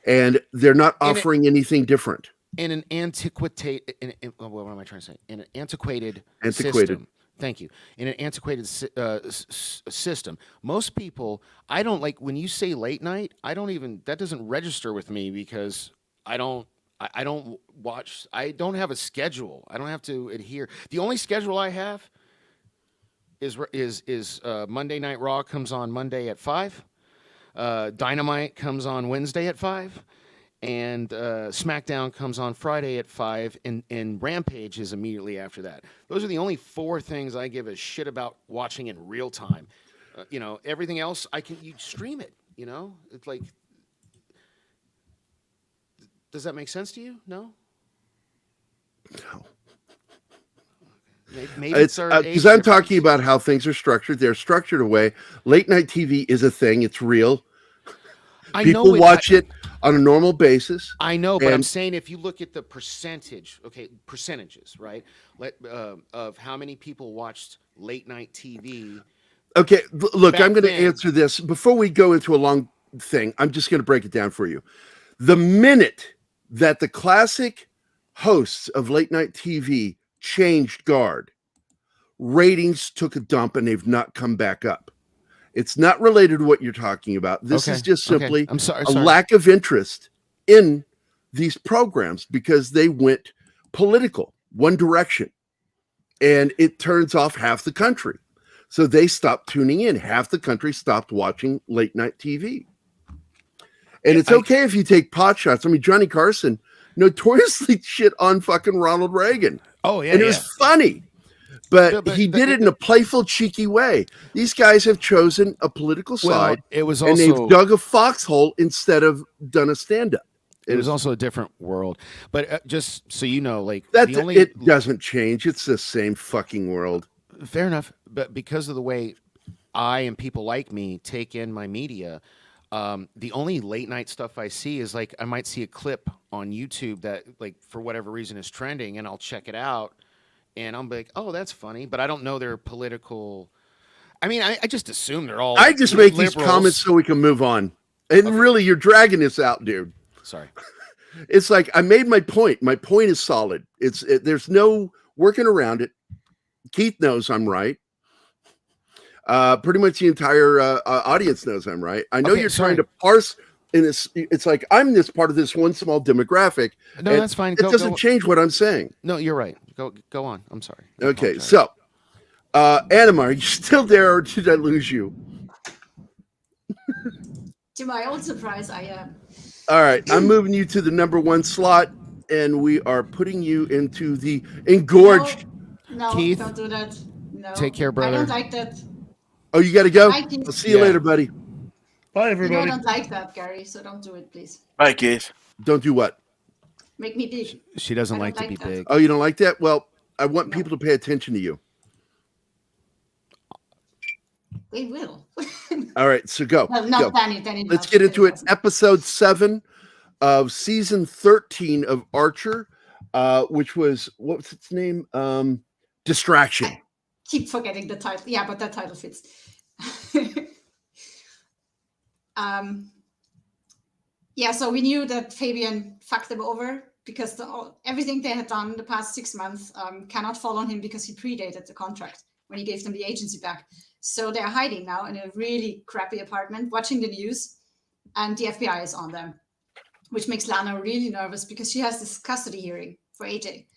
and they're not offering anything different. In an antiquated, what am I trying to say? In an antiquated system. Thank you. In an antiquated system, most people, I don't like when you say late night. That doesn't register with me because I don't watch. I don't have a schedule. I don't have to adhere. The only schedule I have is Monday Night Raw comes on Monday at 5. Dynamite comes on Wednesday at 5. And SmackDown comes on Friday at 5, and Rampage is immediately after that. Those are the only 4 things I give a shit about watching in real time. Everything else you stream it. It's like, does that make sense to you? No. No. Maybe it's because I'm talking about how things are structured. They're structured away. Late night TV is a thing. It's real. People watch it on a normal basis. I know, but I'm saying if you look at the percentages, right? Of how many people watched late night TV. Okay, look, I'm going to answer this. Before we go into a long thing, I'm just going to break it down for you. The minute that the classic hosts of late night TV changed guard, ratings took a dump and they've not come back up. It's not related to what you're talking about. This is just simply a lack of interest in these programs because they went political, one direction, and it turns off half the country. So they stopped tuning in. Half the country stopped watching late night TV. And it's okay if you take pot shots. I mean, Johnny Carson notoriously shit on fucking Ronald Reagan. Oh, yeah. And it was funny. But he did it in a playful, cheeky way. These guys have chosen a political side, and they've dug a foxhole instead of done a stand-up. It was also a different world. But just so you know, like it doesn't change. It's the same fucking world. Fair enough. But because of the way I and people like me take in my media, the only late night stuff I see is like I might see a clip on YouTube that, like, for whatever reason is trending, and I'll check it out. And I'm like, oh, that's funny, but I don't know their political. I mean, I just assume they're all. I just make these comments so we can move on. And really, you're dragging this out, dude. Sorry. It's like I made my point. My point is solid. There's no working around it. Keith knows I'm right. Pretty much the entire audience knows I'm right. I know you're trying to parse. And it's like I'm this part of this one small demographic. No, that's fine. It doesn't change what I'm saying. No, you're right. Go on. I'm sorry. Okay, so Anima, are you still there, or did I lose you? To my own surprise, I am. All right, I'm moving you to the number 1 slot, and we are putting you into the engorged. No, Keith, don't do that. No, take care, brother. I don't like that. Oh, you got to go. Bye, Keith. I'll see you later, buddy. Bye, I everybody. don't like that, Gerry, so don't do it, please. Bye, Keith. Don't do what? Make me big. She doesn't like to be big. Oh, you don't like that? Well, I want people to pay attention to you. We will. All right, so go. Well, not go. Danny. Let's get into it. Episode 7 of season 13 of Archer, which was, what was its name? Distraction. I keep forgetting the title. Yeah, but that title fits. Yeah, so we knew that Fabian fucked them over because everything they had done the past 6 months cannot fall on him because he predated the contract when he gave them the agency back. So they're hiding now in a really crappy apartment, watching the news, and the FBI is on them, which makes Lana really nervous because she has this custody hearing for AJ.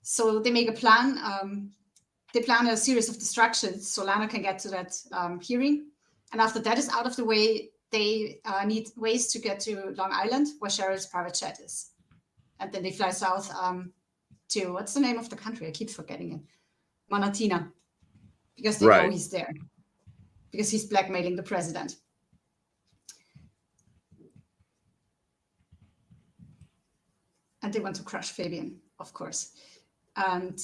So they make a plan. They plan a series of distractions so Lana can get to that hearing. And after that is out of the way, they need ways to get to Long Island, where Cheryl's private jet is. And then they fly south to, what's the name of the country? I keep forgetting it. Montana, because they know he's there, because he's blackmailing the president. And they want to crush Fabian, of course. And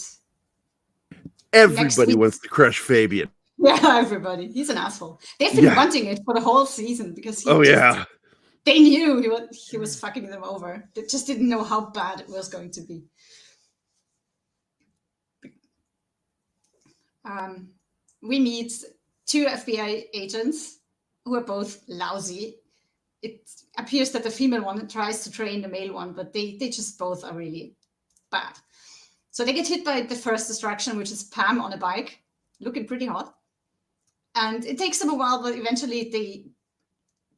everybody wants to crush Fabian. Yeah, everybody. He's an asshole. They've been wanting it for the whole season because they knew he was fucking them over. They just didn't know how bad it was going to be. We meet 2 FBI agents who are both lousy. It appears that the female one tries to train the male one, but they just both are really bad. So they get hit by the first distraction, which is Pam on a bike, looking pretty hot. And it takes them a while, but eventually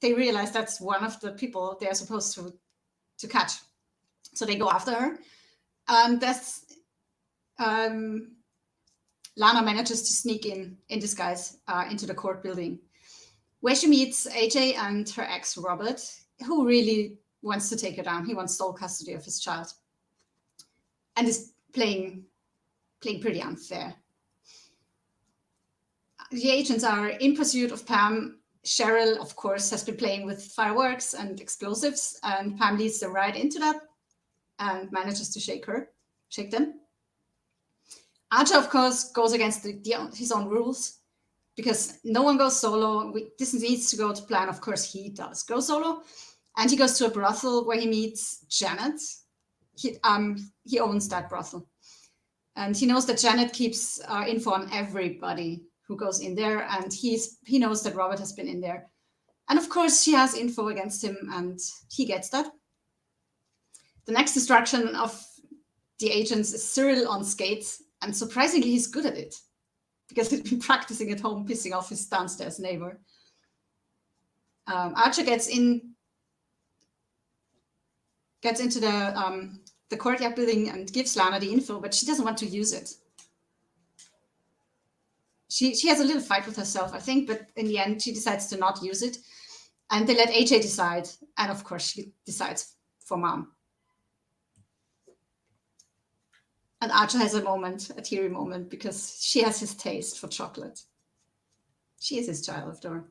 they realize that's one of the people they're supposed to catch. So they go after her. And that's Lana manages to sneak in disguise into the court building, where she meets AJ and her ex, Robert, who really wants to take her down. He wants sole custody of his child and is playing pretty unfair. The agents are in pursuit of Pam. Cheryl, of course, has been playing with fireworks and explosives, and Pam leads them right into that and manages to shake them. Archer, of course, goes against his own rules because no one goes solo. This needs to go to plan. Of course, he does go solo, and he goes to a brothel where he meets Janet. He owns that brothel, and he knows that Janet keeps info on everybody who goes in there, and he knows that Robert has been in there, and of course she has info against him, and he gets that. The next distraction of the agents is Cyril on skates, and surprisingly he's good at it because he's been practicing at home, pissing off his downstairs neighbor. Archer gets into the courtyard building and gives Lana the info, but she doesn't want to use it. She has a little fight with herself, I think, but in the end, she decides to not use it. And they let AJ decide. And of course, she decides for Mom. And Archer has a teary moment, because she has his taste for chocolate. She is his child, after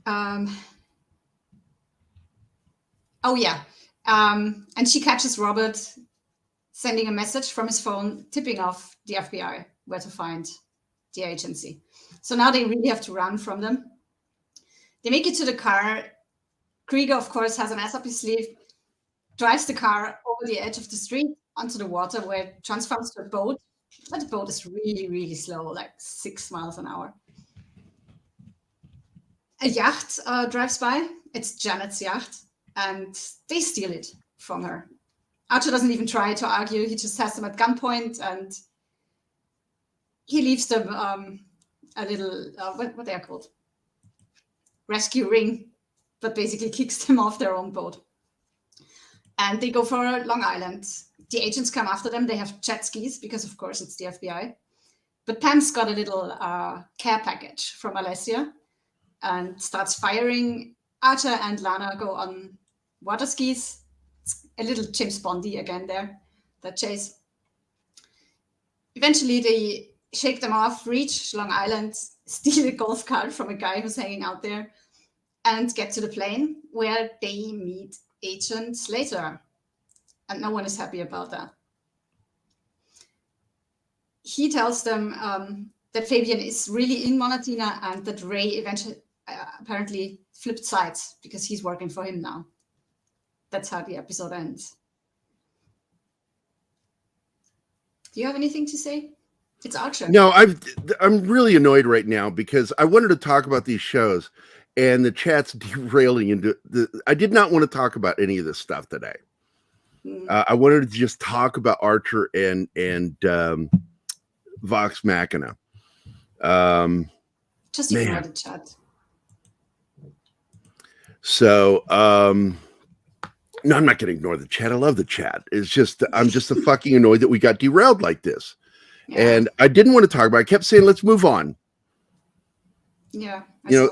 all. And she catches Robert sending a message from his phone, tipping off the FBI where to find the agency. So now they really have to run from them. They make it to the car. Krieger, of course, has an ass up his sleeve, drives the car over the edge of the street onto the water, where it transforms to a boat. But the boat is really, really slow, like 6 miles an hour. A yacht drives by. It's Janet's yacht, and they steal it from her. Archer doesn't even try to argue. He just has them at gunpoint, and he leaves them a little, what they are called? Rescue ring, but basically kicks them off their own boat. And they go for Long Island. The agents come after them. They have jet skis because, of course, it's the FBI. But Pam's got a little care package from Alessia and starts firing. Archer and Lana go on water skis. It's a little James Bondy again there, that chase. Eventually, they shake them off, reach Long Island, steal a golf cart from a guy who's hanging out there, and get to the plane, where they meet Agent Slater. And no one is happy about that. He tells them that Fabian is really in Montana, and that Ray eventually apparently flipped sides because he's working for him now. That's how the episode ends. Do you have anything to say? It's Archer. No, I'm really annoyed right now because I wanted to talk about these shows, and the chat's derailing into I did not want to talk about any of this stuff today. I wanted to just talk about Archer and Vox Machina. Just ignore the chat. So, no, I'm not going to ignore the chat. I love the chat. It's just, I'm just fucking annoyed that we got derailed like this. Yeah. And I didn't want to talk about it. I kept saying, let's move on. Yeah.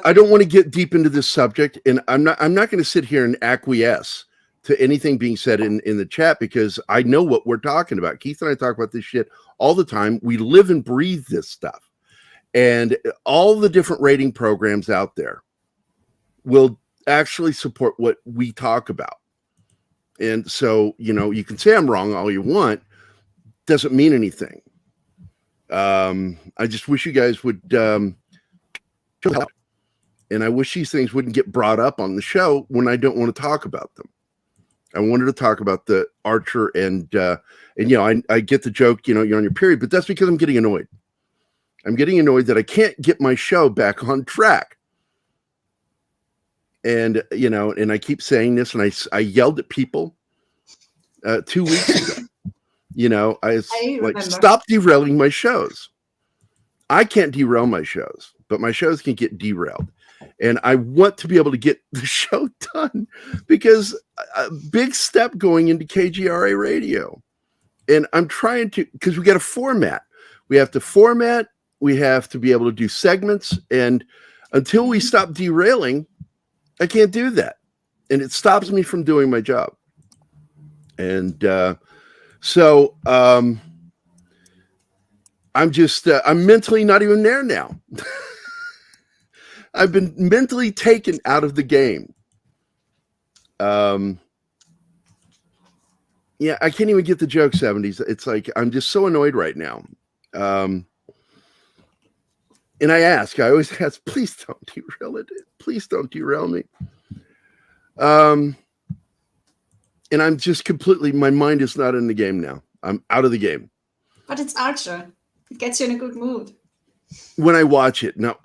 I don't want to get deep into this subject, and I'm not going to sit here and acquiesce to anything being said in the chat, because I know what we're talking about. Keith and I talk about this shit all the time. We live and breathe this stuff. And all the different rating programs out there will actually support what we talk about. And so, you can say I'm wrong all you want. Doesn't mean anything. I just wish you guys would chill out. And I wish these things wouldn't get brought up on the show when I don't want to talk about them. I wanted to talk about the Archer and I get the joke, you're on your period, but that's because I'm getting annoyed. I'm getting annoyed that I can't get my show back on track. And, and I keep saying this, and I yelled at people 2 weeks ago. I like, stop derailing my shows. I can't derail my shows, but my shows can get derailed. And I want to be able to get the show done, because a big step going into KGRA radio. And I'm trying to, because we got a format. We have to format. We have to be able to do segments. And until we stop derailing, I can't do that. And it stops me from doing my job. And so I'm mentally not even there now. I've been mentally taken out of the game. Yeah, I can't even get the joke, 70s. It's like, I'm just so annoyed right now. And I always ask, please don't derail it. Please don't derail me. And I'm just completely, my mind is not in the game now. I'm out of the game. But it's Archer. It gets you in a good mood. When I watch it. Now,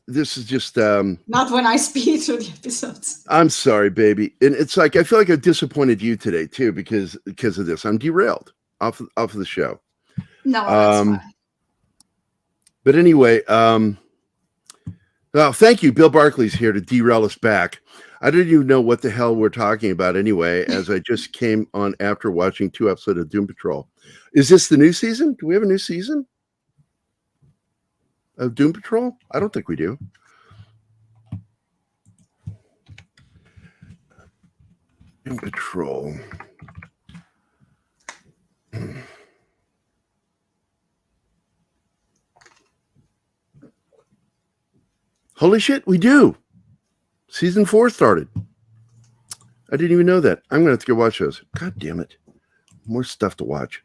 this is just... not when I speed through the episodes. I'm sorry, baby. And it's like, I feel like I disappointed you today, too, because of this. I'm derailed off of the show. No, that's fine. But anyway, thank you. Bill Barkley's here to derail us back. I didn't even know what the hell we're talking about anyway, as I just came on after watching 2 episodes of Doom Patrol. Is this the new season? Do we have a new season of Doom Patrol? I don't think we do. Doom Patrol. Holy shit, we do. Season 4 started. I didn't even know that. I'm going to have to go watch those. God damn it. More stuff to watch.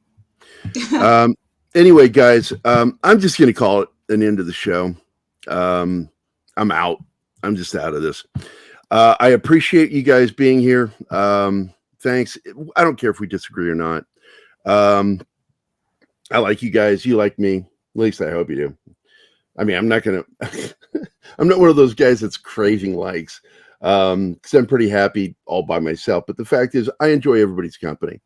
Anyway, guys, I'm just going to call it an end of the show. I'm out. I'm just out of this. I appreciate you guys being here. Thanks. I don't care if we disagree or not. I like you guys. You like me. At least I hope you do. I mean, I'm not going to... I'm not one of those guys that's craving likes, because I'm pretty happy all by myself. But the fact is, I enjoy everybody's company.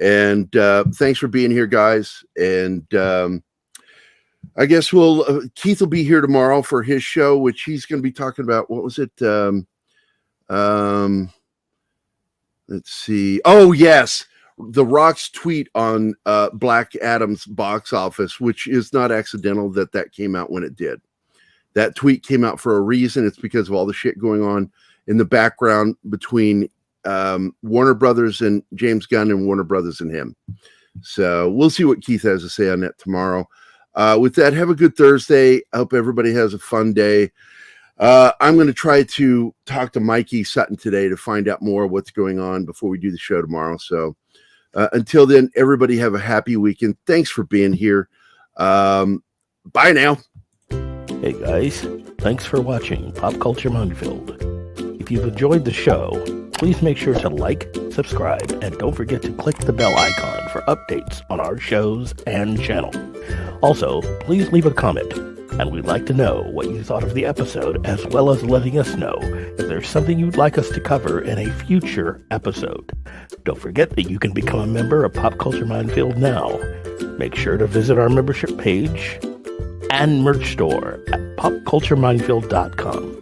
And thanks for being here, guys. And I guess Keith will be here tomorrow for his show, which he's going to be talking about. What was it? Let's see. Oh, yes. The Rock's tweet on Black Adam's box office, which is not accidental that came out when it did. That tweet came out for a reason. It's because of all the shit going on in the background between Warner Brothers and James Gunn, and Warner Brothers and him. So we'll see what Keith has to say on that tomorrow. With that, have a good Thursday. I hope everybody has a fun day. I'm going to try to talk to Mikey Sutton today to find out more of what's going on before we do the show tomorrow. So until then, everybody have a happy weekend. Thanks for being here. Bye now. Hey guys, thanks for watching Pop Culture Mindfield. If you've enjoyed the show, please make sure to like, subscribe, and don't forget to click the bell icon for updates on our shows and channel. Also, please leave a comment. And we'd like to know what you thought of the episode, as well as letting us know if there's something you'd like us to cover in a future episode. Don't forget that you can become a member of Pop Culture Minefield now. Make sure to visit our membership page and merch store at popcultureminefield.com.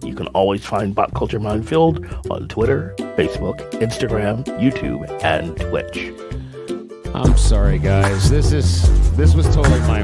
You can always find Pop Culture Minefield on Twitter, Facebook, Instagram, YouTube, and Twitch. I'm sorry, guys. This was totally my